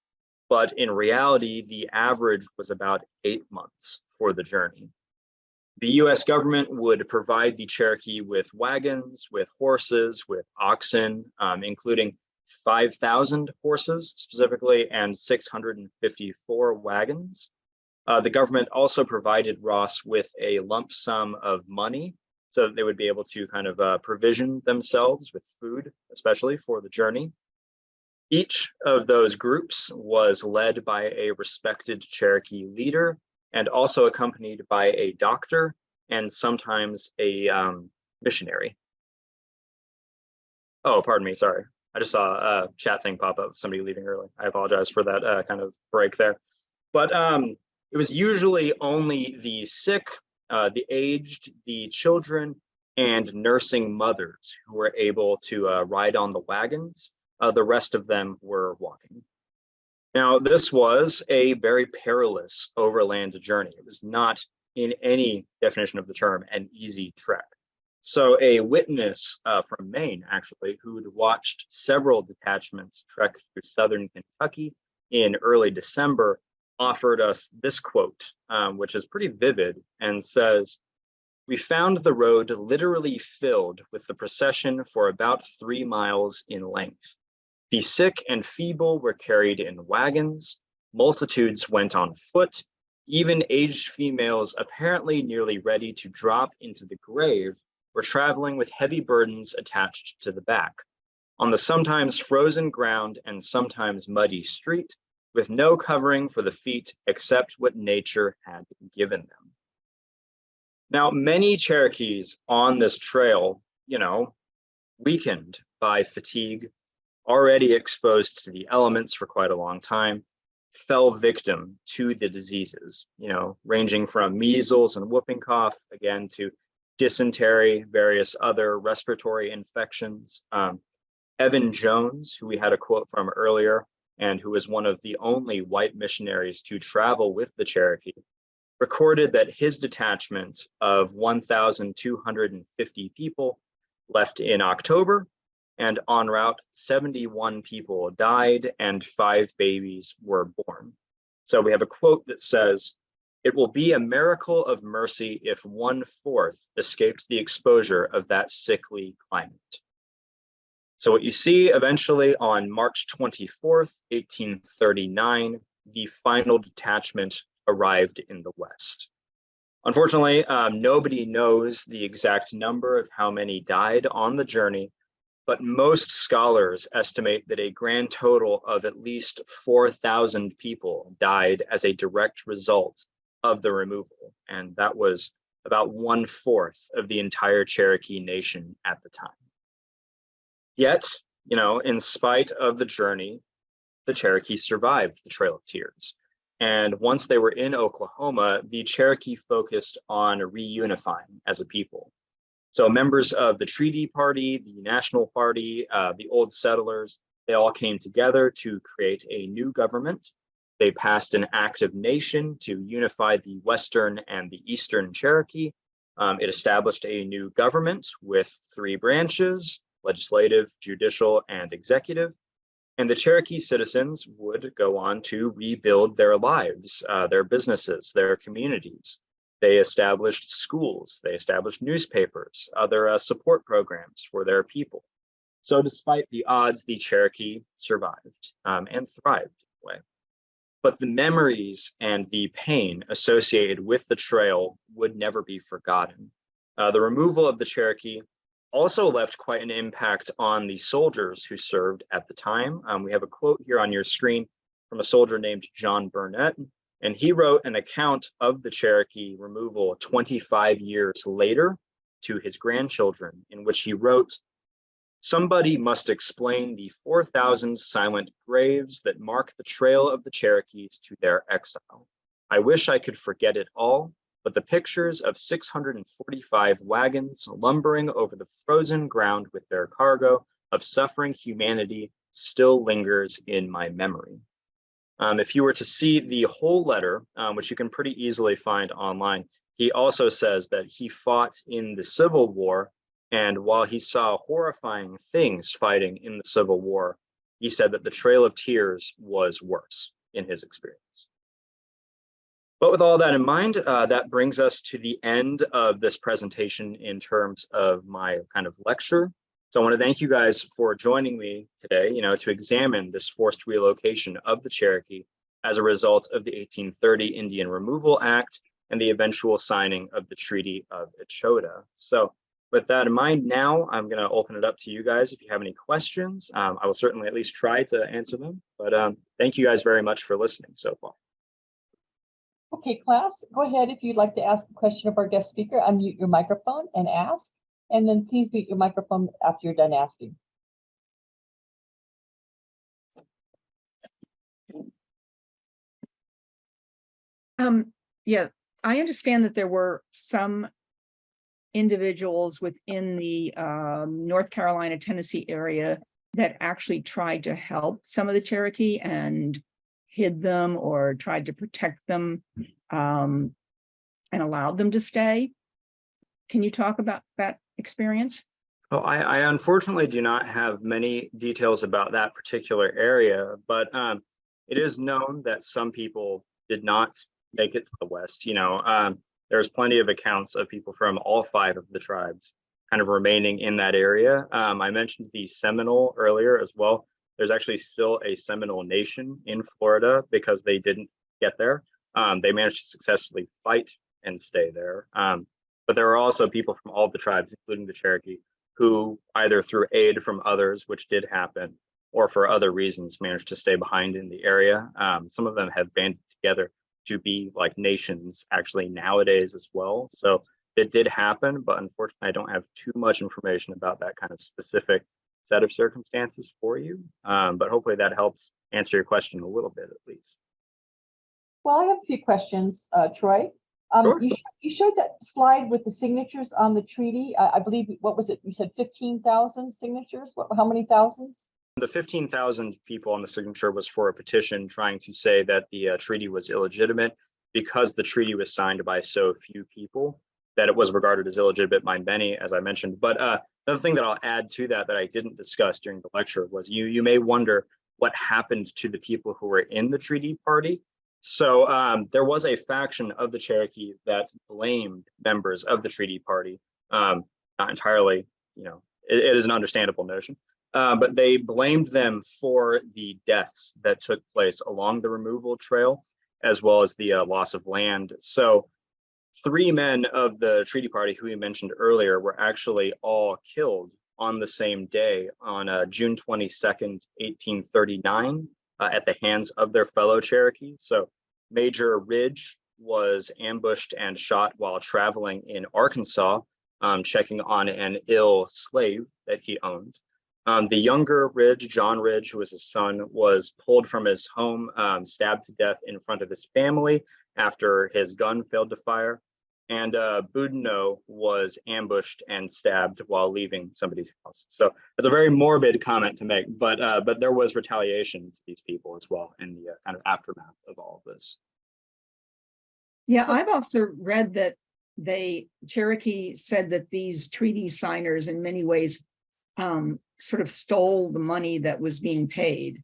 but in reality, the average was about 8 months for the journey. The US government would provide the Cherokee with wagons, with horses, with oxen, including 5,000 horses specifically, and 654 wagons. The government also provided Ross with a lump sum of money so that they would be able to kind of provision themselves with food, especially for the journey. Each of those groups was led by a respected Cherokee leader and also accompanied by a doctor and sometimes a missionary. Oh, pardon me, sorry. I just saw a chat thing pop up, somebody leaving early. I apologize for that kind of break there. But it was usually only the sick, the aged, the children, and nursing mothers who were able to ride on the wagons. The rest of them were walking. Now, this was a very perilous overland journey. It was not, in any definition of the term, an easy trek. So a witness from Maine, actually, who'd watched several detachments trek through southern Kentucky in early December, offered us this quote, which is pretty vivid and says, "We found the road literally filled with the procession for about 3 miles in length. The sick and feeble were carried in wagons, multitudes went on foot, even aged females apparently nearly ready to drop into the grave were traveling with heavy burdens attached to the back, on the sometimes frozen ground and sometimes muddy street, with no covering for the feet except what nature had given them." Now, many Cherokees on this trail, weakened by fatigue, already exposed to the elements for quite a long time, fell victim to the diseases, ranging from measles and whooping cough, again, to dysentery, various other respiratory infections. Evan Jones, who we had a quote from earlier, and who was one of the only white missionaries to travel with the Cherokee, recorded that his detachment of 1,250 people left in October, and en route, 71 people died and 5 babies were born. So we have a quote that says, "It will be a miracle of mercy if 1/4 escapes the exposure of that sickly climate." So what you see eventually on March 24th, 1839, the final detachment arrived in the West. Unfortunately, nobody knows the exact number of how many died on the journey, but most scholars estimate that a grand total of at least 4,000 people died as a direct result of the removal. And that was about 1/4 of the entire Cherokee Nation at the time. Yet, in spite of the journey, the Cherokee survived the Trail of Tears. And once they were in Oklahoma, the Cherokee focused on reunifying as a people. So members of the Treaty Party, the National Party, the Old Settlers, they all came together to create a new government. They passed an act of nation to unify the Western and the Eastern Cherokee. It established a new government with 3 branches: legislative, judicial, and executive. And the Cherokee citizens would go on to rebuild their lives, their businesses, their communities. They established schools, they established newspapers, other support programs for their people. So despite the odds, the Cherokee survived and thrived anyway. But the memories and the pain associated with the trail would never be forgotten. The removal of the Cherokee also left quite an impact on the soldiers who served at the time. We have a quote here on your screen from a soldier named John Burnett, and he wrote an account of the Cherokee removal 25 years later to his grandchildren, in which he wrote, "Somebody must explain the 4,000 silent graves that mark the trail of the Cherokees to their exile. I wish I could forget it all, but the pictures of 645 wagons lumbering over the frozen ground with their cargo of suffering humanity still lingers in my memory." If you were to see the whole letter, which you can pretty easily find online, he also says that he fought in the Civil War, and while he saw horrifying things fighting in the Civil War, he said that the Trail of Tears was worse in his experience. But with all that in mind, that brings us to the end of this presentation in terms of my kind of lecture. So I want to thank you guys for joining me today, to examine this forced relocation of the Cherokee as a result of the 1830 Indian Removal Act and the eventual signing of the Treaty of Echota. So with that in mind, now I'm going to open it up to you guys. If you have any questions, I will certainly at least try to answer them. But thank you guys very much for listening so far. Okay, class, go ahead if you'd like to ask a question of our guest speaker, unmute your microphone and ask, and then please mute your microphone after you're done asking. Yeah, I understand that there were some individuals within the North Carolina, Tennessee area that actually tried to help some of the Cherokee and hid them or tried to protect them and allowed them to stay. Can you talk about that experience? Well, I unfortunately do not have many details about that particular area, but it is known that some people did not make it to the West. There's plenty of accounts of people from all 5 of the tribes kind of remaining in that area. I mentioned the Seminole earlier as well. There's actually still a Seminole Nation in Florida because they didn't get there. They managed to successfully fight and stay there. But there are also people from all the tribes, including the Cherokee, who either through aid from others, which did happen, or for other reasons managed to stay behind in the area. Some of them have banded together to be like nations actually nowadays as well. So it did happen, but unfortunately I don't have too much information about that kind of specific set of circumstances for you. But hopefully that helps answer your question a little bit at least. Well, I have a few questions, Troy. Sure. You showed that slide with the signatures on the treaty. I believe, what was it? You said 15,000 signatures? How many thousands? The 15,000 people on the signature was for a petition trying to say that the treaty was illegitimate because the treaty was signed by so few people that it was regarded as illegitimate by many, as I mentioned. But another thing that I'll add to that I didn't discuss during the lecture was you may wonder what happened to the people who were in the treaty party. So there was a faction of the Cherokee that blamed members of the treaty party, not entirely, it is an understandable notion, but they blamed them for the deaths that took place along the removal trail, as well as the loss of land. So 3 men of the treaty party who we mentioned earlier were actually all killed on the same day on June 22nd, 1839. At the hands of their fellow Cherokee. So Major Ridge was ambushed and shot while traveling in Arkansas, checking on an ill slave that he owned. The younger Ridge, John Ridge, who was his son, was pulled from his home, stabbed to death in front of his family after his gun failed to fire. And Boudinot was ambushed and stabbed while leaving somebody's house. So it's a very morbid comment to make, but there was retaliation to these people as well in the kind of aftermath of all of this. Yeah, I've also read that Cherokee said that these treaty signers in many ways sort of stole the money that was being paid,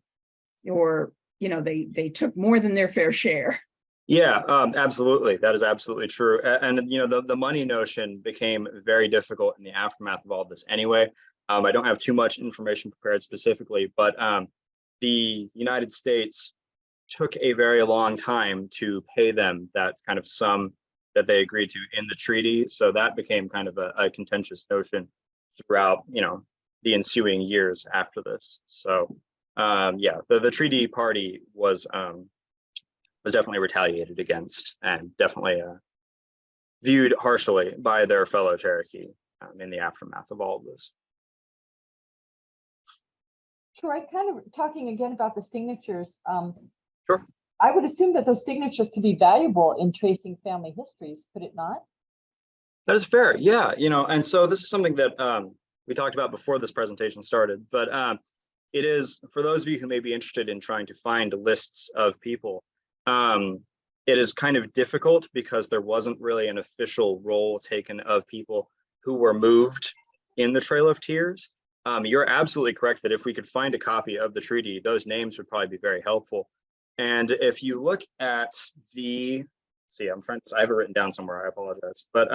or, they took more than their fair share. Yeah, absolutely. That is absolutely true. And the money notion became very difficult in the aftermath of all of this anyway. I don't have too much information prepared specifically, but the United States took a very long time to pay them that kind of sum that they agreed to in the treaty. So that became kind of a contentious notion throughout, the ensuing years after this. So yeah, the treaty party was definitely retaliated against and definitely viewed harshly by their fellow Cherokee in the aftermath of all of this. Troy, kind of talking again about the signatures. Sure. I would assume that those signatures could be valuable in tracing family histories, could it not? That is fair. Yeah, and so this is something that we talked about before this presentation started, but it is, for those of you who may be interested in trying to find lists of people, it is kind of difficult because there wasn't really an official roll taken of people who were moved in the Trail of Tears. You're absolutely correct that if we could find a copy of the treaty, those names would probably be very helpful. And if you look at I have it written down somewhere, I apologize. But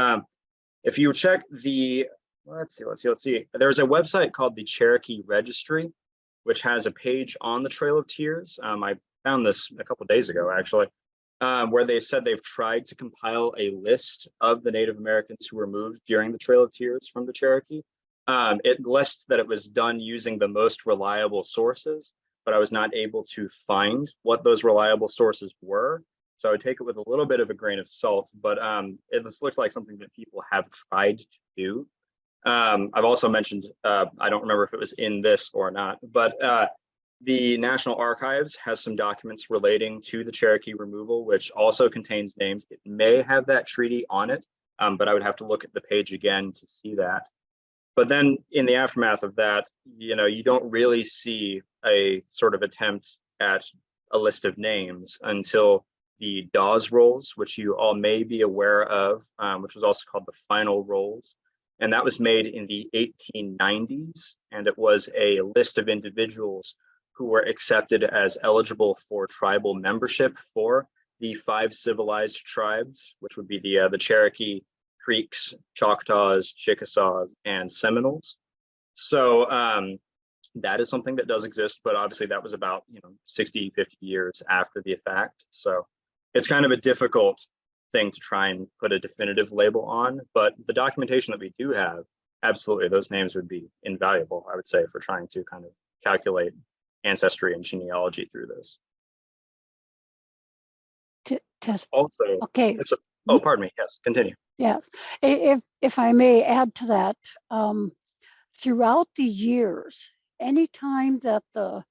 if you check the, let's see. There's a website called the Cherokee Registry, which has a page on the Trail of Tears. I found this a couple of days ago, actually, where they said they've tried to compile a list of the Native Americans who were moved during the Trail of Tears from the Cherokee. It lists that it was done using the most reliable sources, but I was not able to find what those reliable sources were. So I would take it with a little bit of a grain of salt, but it just looks like something that people have tried to do. I've also mentioned, I don't remember if it was in this or not, but the National Archives has some documents relating to the Cherokee removal, which also contains names. It may have that treaty on it, but I would have to look at the page again to see that. But then in the aftermath of that, you don't really see a sort of attempt at a list of names until the Dawes Rolls, which you all may be aware of, which was also called the Final Rolls. And that was made in the 1890s. And it was a list of individuals who were accepted as eligible for tribal membership for the 5 civilized tribes, which would be the Cherokee, Creeks, Choctaws, Chickasaws, and Seminoles. So that is something that does exist, but obviously that was about 60, 50 years after the fact. So it's kind of a difficult thing to try and put a definitive label on, but the documentation that we do have, absolutely, those names would be invaluable, I would say, for trying to kind of calculate ancestry and genealogy through this. Test. Also, Okay. oh, pardon me. Yes, continue. Yes. If I may add to that, throughout the years, anytime that the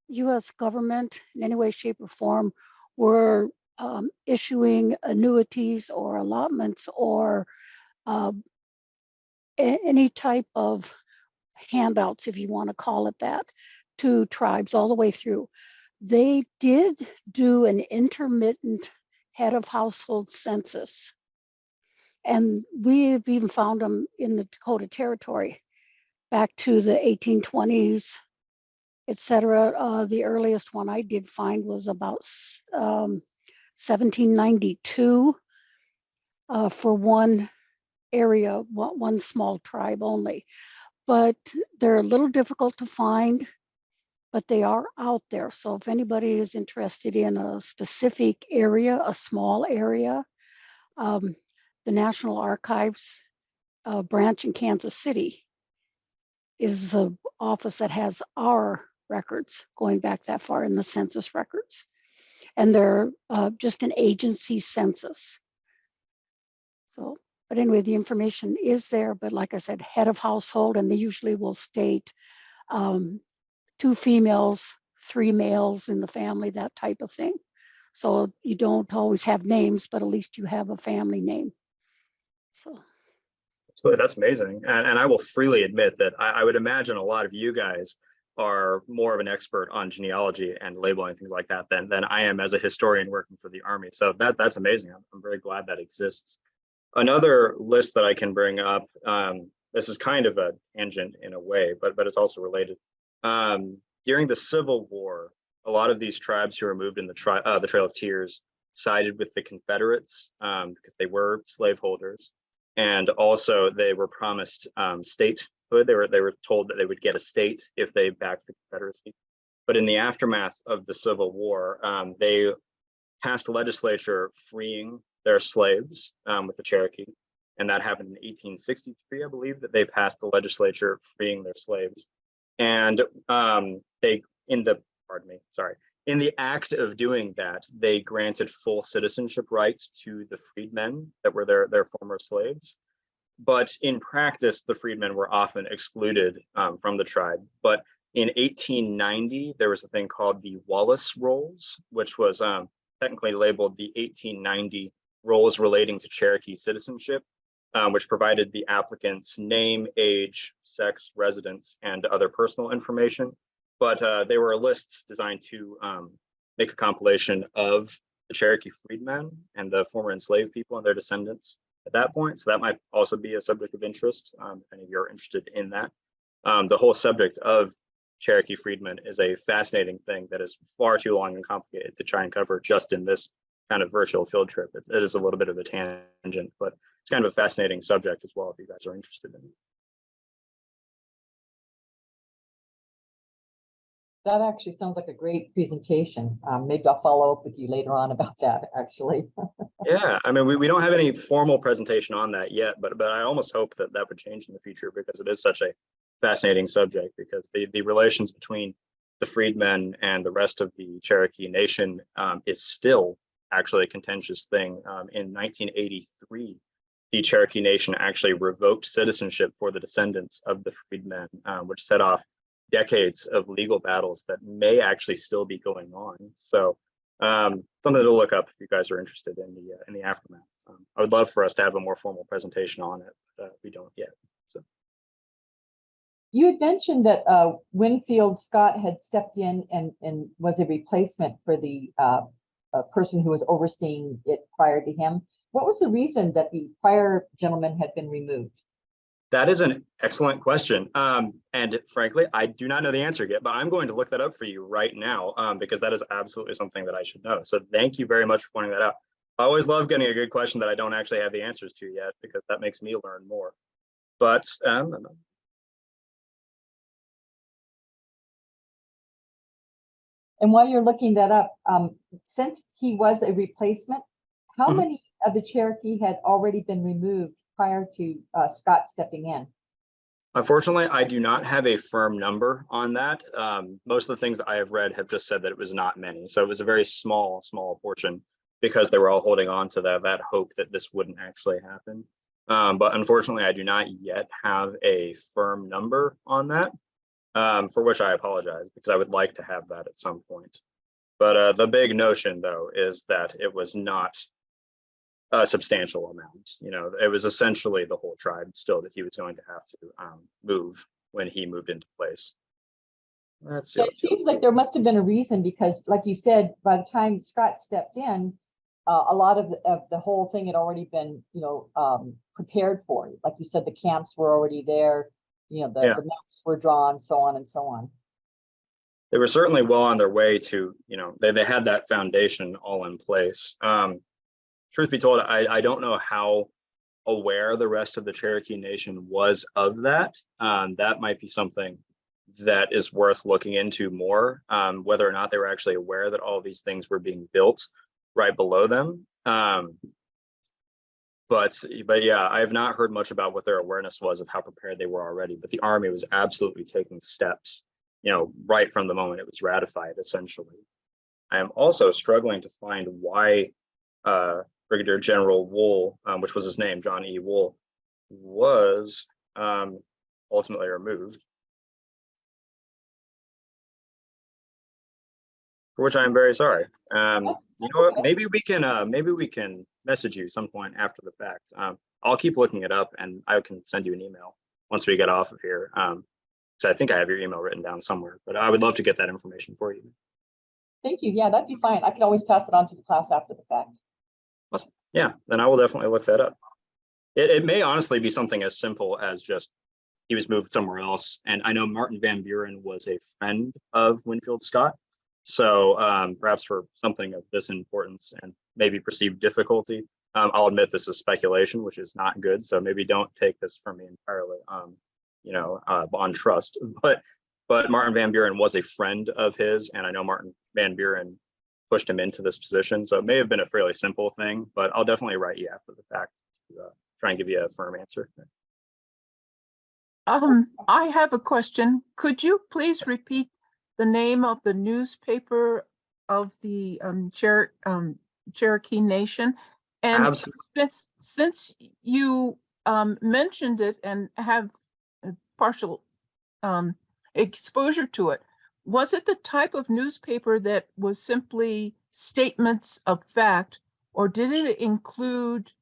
U.S. government in any way, shape, or form were issuing annuities or allotments or any type of handouts, if you want to call it that, to tribes all the way through, they did do an intermittent head of household census. And we've even found them in the Dakota Territory back to the 1820s, etc. The earliest one I did find was about 1792 for one area, one small tribe only. But they're a little difficult to find, but they are out there. So if anybody is interested in a specific area, a small area, the National Archives branch in Kansas City is the office that has our records going back that far in the census records. And they're just an agency census. So, but anyway, the information is there, but like I said, head of household, and they usually will state 2 females, 3 males in the family, that type of thing. So you don't always have names, but at least you have a family name. So that's amazing. And I will freely admit that I would imagine a lot of you guys are more of an expert on genealogy and labeling things like that than I am as a historian working for the Army. So that's amazing. I'm very glad that exists. Another list that I can bring up, this is kind of a tangent in a way, but it's also related. During the Civil War, a lot of these tribes who were moved in the Trail of Tears sided with the Confederates because they were slaveholders, and also they were promised statehood. They were told that they would get a state if they backed the Confederacy. But in the aftermath of the Civil War, they passed a legislature freeing their slaves with the Cherokee, and that happened in 1863, I believe, that they passed the legislature freeing their slaves. And in the act of doing that, they granted full citizenship rights to the freedmen that were their former slaves. But in practice, the freedmen were often excluded from the tribe. But in 1890, there was a thing called the Wallace Rolls, which was technically labeled the 1890 Rolls relating to Cherokee citizenship, which provided the applicant's name, age, sex, residence, and other personal information. But they were lists designed to make a compilation of the Cherokee freedmen and the former enslaved people and their descendants at that point. So that might also be a subject of interest if any of you are interested in that. The whole subject of Cherokee freedmen is a fascinating thing that is far too long and complicated to try and cover just in this kind of virtual field trip. It is a little bit of a tangent, but it's kind of a fascinating subject as well if you guys are interested in it. That actually sounds like a great presentation. Maybe I'll follow up with you later on about that, actually. Yeah, I mean, we don't have any formal presentation on that yet, but I almost hope that would change in the future because it is such a fascinating subject, because the relations between the freedmen and the rest of the Cherokee Nation is still actually a contentious thing. In 1983, the Cherokee Nation actually revoked citizenship for the descendants of the freedmen, which set off decades of legal battles that may actually still be going on. So something to look up if you guys are interested in the aftermath. I would love for us to have a more formal presentation on it, but we don't yet. So You had mentioned that Winfield Scott had stepped in and was a replacement for the person who was overseeing it prior to him. What was the reason that the prior gentleman had been removed? That is an excellent question. And frankly, I do not know the answer yet, but I'm going to look that up for you right now because that is absolutely something that I should know. So thank you very much for pointing that out. I always love getting a good question that I don't actually have the answers to yet, because that makes me learn more. But and while you're looking that up, since he was a replacement, how many of the Cherokee had already been removed prior to Scott stepping in? Unfortunately, I do not have a firm number on that. Most of the things that I have read have just said that it was not many. So it was a very small portion, because they were all holding on to that hope that this wouldn't actually happen. But unfortunately, I do not yet have a firm number on that, for which I apologize, because I would like to have that at some point. But the big notion, though, is that it was not a substantial amount. You know, it was essentially the whole tribe still that he was going to have to move when he moved into place. Let's see. It seems like there must have been a reason, because like you said, by the time Scott stepped in, a lot of the whole thing had already been, you know, prepared for. Like you said, the camps were already there, you know, the maps were drawn, so on and so on. They were certainly well on their way to, you know, they had that foundation all in place. Truth be told, I don't know how aware the rest of the Cherokee Nation was of that. That might be something that is worth looking into more, whether or not they were actually aware that all of these things were being built right below them. But yeah, I have not heard much about what their awareness was of how prepared they were already. But the Army was absolutely taking steps, you know, right from the moment it was ratified, essentially. I am also struggling to find why Brigadier General Wool, which was his name, John E. Wool, was ultimately removed. For which I am very sorry. You know what? Maybe we can message you some point after the fact. I'll keep looking it up, and I can send you an email once we get off of here. So I think I have your email written down somewhere, but I would love to get that information for you. Thank you. Yeah, that'd be fine. I can always pass it on to the class after the fact. Awesome. Yeah, then I will definitely look that up. It may honestly be something as simple as just he was moved somewhere else. And I know Martin Van Buren was a friend of Winfield Scott. So perhaps for something of this importance and maybe perceived difficulty, I'll admit this is speculation, which is not good. So maybe don't take this from me entirely, you know, on trust. But Martin Van Buren was a friend of his, and I know Martin Van Buren pushed him into this position. So it may have been a fairly simple thing, but I'll definitely write you after the fact to try and give you a firm answer. I have a question. Could you please repeat the name of the newspaper of the Cherokee Nation? And Absolutely. since you mentioned it and have a partial exposure to it, was it the type of newspaper that was simply statements of fact, or did it include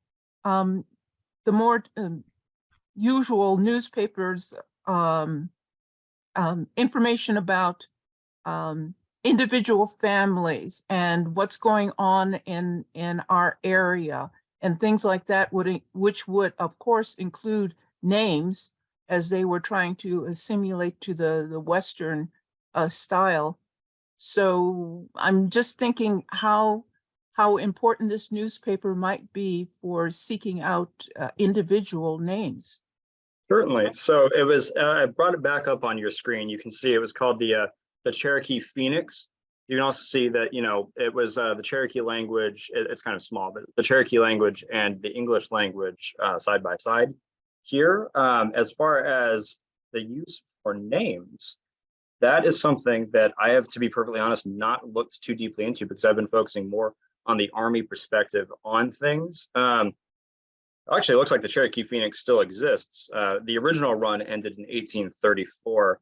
the more usual newspapers, information about individual families and what's going on in our area and things like that, which would of course include names, as they were trying to assimilate to the Western style. So I'm just thinking how important this newspaper might be for seeking out individual names. Certainly. So it was, I brought it back up on your screen. You can see it was called the Cherokee Phoenix. You can also see that, you know, it was the Cherokee language. It's kind of small, but the Cherokee language and the English language side by side here. As far as the use for names, that is something that I have, to be perfectly honest, not looked too deeply into, because I've been focusing more on the Army perspective on things. Actually, it looks like the Cherokee Phoenix still exists. The original run ended in 1834,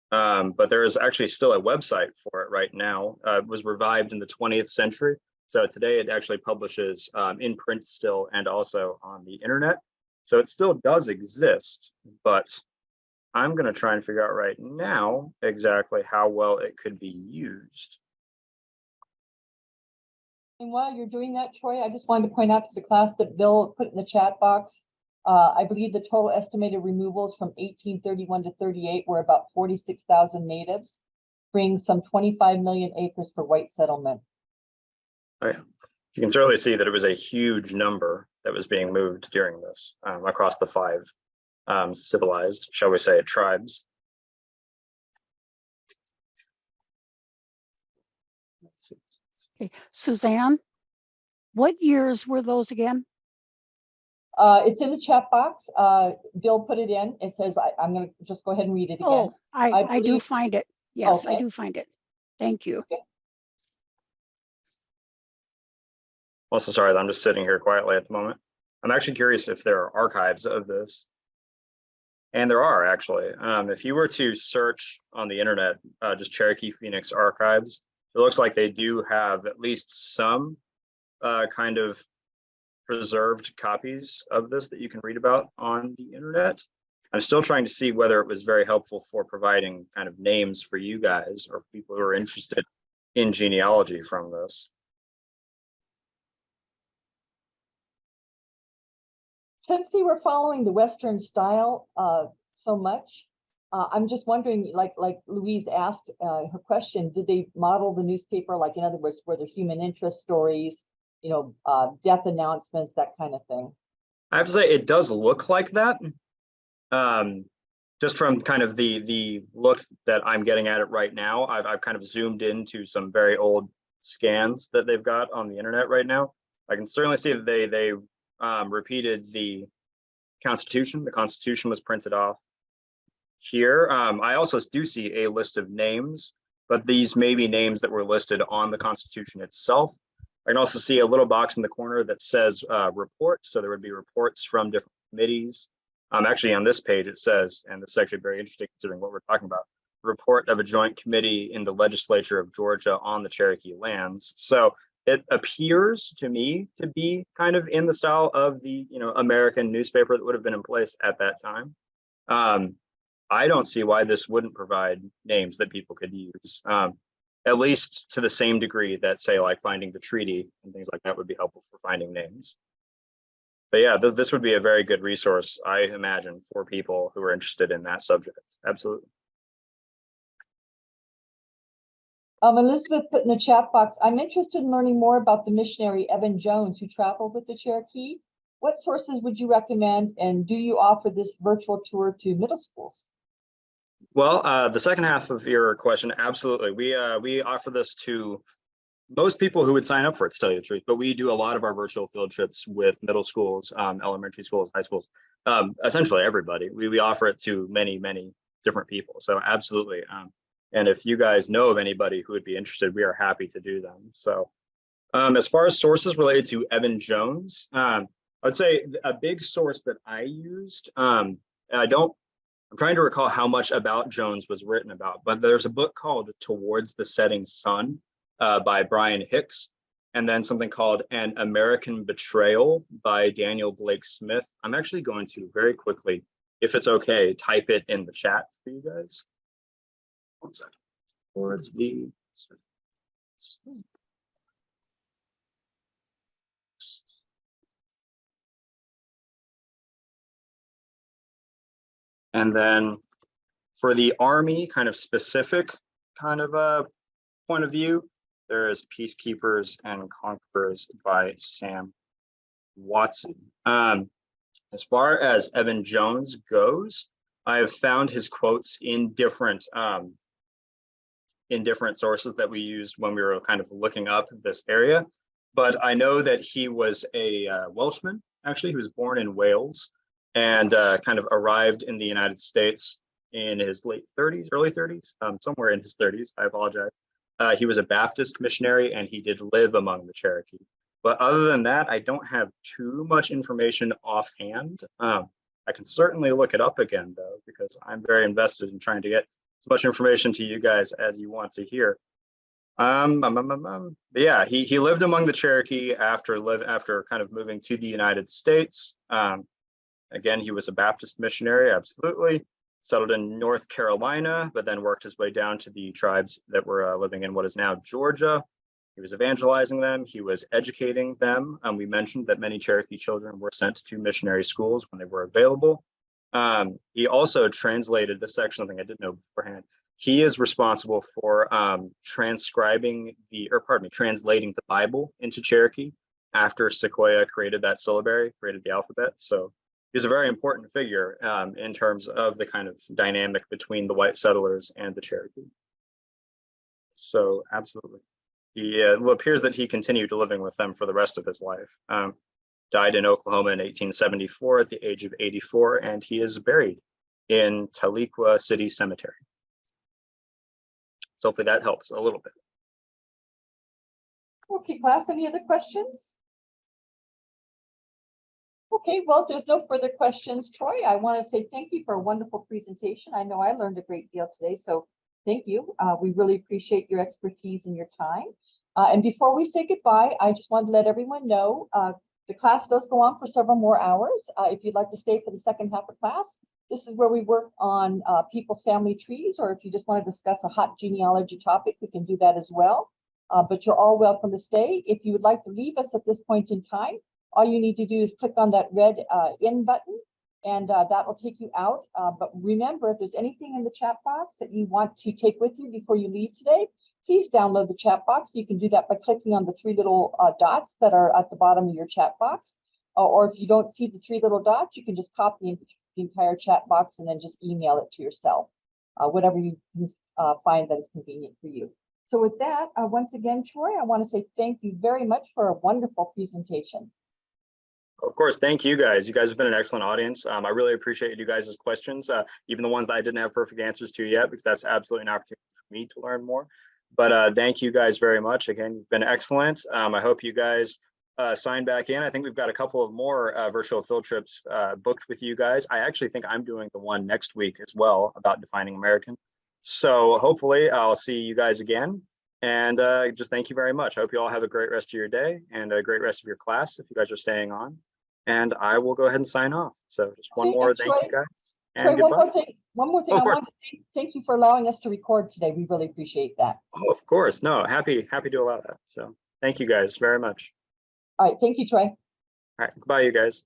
but there is actually still a website for it right now. It was revived in the 20th century. So today it actually publishes in print still and also on the internet. So it still does exist, but I'm going to try and figure out right now exactly how well it could be used. And while you're doing that, Troy, I just wanted to point out to the class that Bill put in the chat box. I believe the total estimated removals from 1831 to 38 were about 46,000 natives, bring some 25 million acres for white settlement. Oh, yeah. You can certainly see that it was a huge number that was being moved during this across the 5 civilized, shall we say, tribes. Let's see. Okay, Suzanne, what years were those again? It's in the chat box. Bill put it in. It says, I'm going to just go ahead and read it again. Oh, I do believe- find it. Yes, I Okay. do find it. Thank you. Also, sorry that I'm just sitting here quietly at the moment. I'm actually curious if there are archives of this. And there are actually. If you were to search on the internet, just Cherokee Phoenix archives, it looks like they do have at least some kind of preserved copies of this that you can read about on the internet. I'm still trying to see whether it was very helpful for providing kind of names for you guys or people who are interested in genealogy from this. Since they were following the Western style so much, I'm just wondering, like Louise asked her question, did they model the newspaper, like in other words, were there human interest stories, you know, death announcements, that kind of thing? I have to say it does look like that. Just from kind of the look that I'm getting at it right now, I've kind of zoomed into some very old scans that they've got on the internet right now. I can certainly see that they repeated the Constitution. The Constitution was printed off here. I also do see a list of names, but these may be names that were listed on the Constitution itself. I can also see a little box in the corner that says reports. So there would be reports from different committees. Actually, on this page, it says, and this is actually very interesting considering what we're talking about, report of a joint committee in the legislature of Georgia on the Cherokee lands. So it appears to me to be kind of in the style of the, you know, American newspaper that would have been in place at that time. I don't see why this wouldn't provide names that people could use, at least to the same degree that, say, like finding the treaty and things like that would be helpful for finding names. But yeah, this would be a very good resource, I imagine, for people who are interested in that subject. Absolutely. Elizabeth put in the chat box, I'm interested in learning more about the missionary Evan Jones who traveled with the Cherokee. What sources would you recommend, and do you offer this virtual tour to middle schools? Well, the second half of your question, absolutely. We offer this to most people who would sign up for it, to tell you the truth, but we do a lot of our virtual field trips with middle schools, elementary schools, high schools, essentially everybody. We offer it to many, many different people. So absolutely. And if you guys know of anybody who would be interested, we are happy to do them. So as far as sources related to Evan Jones, I'd say a big source that I used, I'm trying to recall how much about Jones was written about, but there's a book called Towards the Setting Sun by Brian Hicks, and then something called An American Betrayal by Daniel Blake Smith. I'm actually going to very quickly, if it's okay, type it in the chat for you guys. 1 second. Towards the and then for the Army kind of specific kind of a point of view, there is Peacekeepers and Conquerors by Sam Watson. As far as Evan Jones goes, I have found his quotes in different sources that we used when we were kind of looking up this area. But I know that he was a Welshman, actually. He was born in Wales and kind of arrived in the United States in his late 30s, early 30s, somewhere in his 30s, I apologize. He was a Baptist missionary and he did live among the Cherokee. But other than that, I don't have too much information offhand. I can certainly look it up again though, because I'm very invested in trying to get as much information to you guys as you want to hear. But yeah, he lived among the Cherokee after kind of moving to the United States. Again, he was a Baptist missionary, absolutely. settled in North Carolina, but then worked his way down to the tribes that were living in what is now Georgia. He was evangelizing them. He was educating them. We mentioned that many Cherokee children were sent to missionary schools when they were available. He also translated, this is actually something I didn't know beforehand. He is responsible for translating the Bible into Cherokee after Sequoyah created that syllabary, created the alphabet. So he's a very important figure in terms of the kind of dynamic between the white settlers and the Cherokee. So absolutely. It appears that he continued living with them for the rest of his life. Died in Oklahoma in 1874 at the age of 84, and he is buried in Tahlequah City Cemetery. So hopefully that helps a little bit. Okay, class, any other questions? Okay, well, if there's no further questions, Troy, I want to say thank you for a wonderful presentation. I know I learned a great deal today, so thank you. We really appreciate your expertise and your time. And before we say goodbye, I just wanted to let everyone know the class does go on for several more hours. If you'd like to stay for the second half of class, this is where we work on people's family trees, or if you just want to discuss a hot genealogy topic, we can do that as well. But you're all welcome to stay. If you would like to leave us at this point in time, all you need to do is click on that red in button, and that will take you out. But remember, if there's anything in the chat box that you want to take with you before you leave today, please download the chat box. You can do that by clicking on the three little dots that are at the bottom of your chat box. Or if you don't see the three little dots, you can just copy the entire chat box and then just email it to yourself, whatever you find that is convenient for you. So with that, once again, Troy, I want to say thank you very much for a wonderful presentation. Of course, thank you guys. You guys have been an excellent audience. I really appreciate you guys' questions, even the ones that I didn't have perfect answers to yet, because that's absolutely an opportunity for me to learn more. But thank you guys very much. Again, you've been excellent. I hope you guys sign back in. I think we've got a couple of more virtual field trips booked with you guys. I actually think I'm doing the one next week as well about defining American. So hopefully I'll see you guys again. And just thank you very much. I hope you all have a great rest of your day and a great rest of your class if you guys are staying on. And I will go ahead and sign off. So just one more thank you guys. And Troy, goodbye. one more thing. I want to say thank you for allowing us to record today. We really appreciate that. Oh, of course. No, happy to allow that. So thank you guys very much. All right. Thank you, Troy. All right. Goodbye, you guys.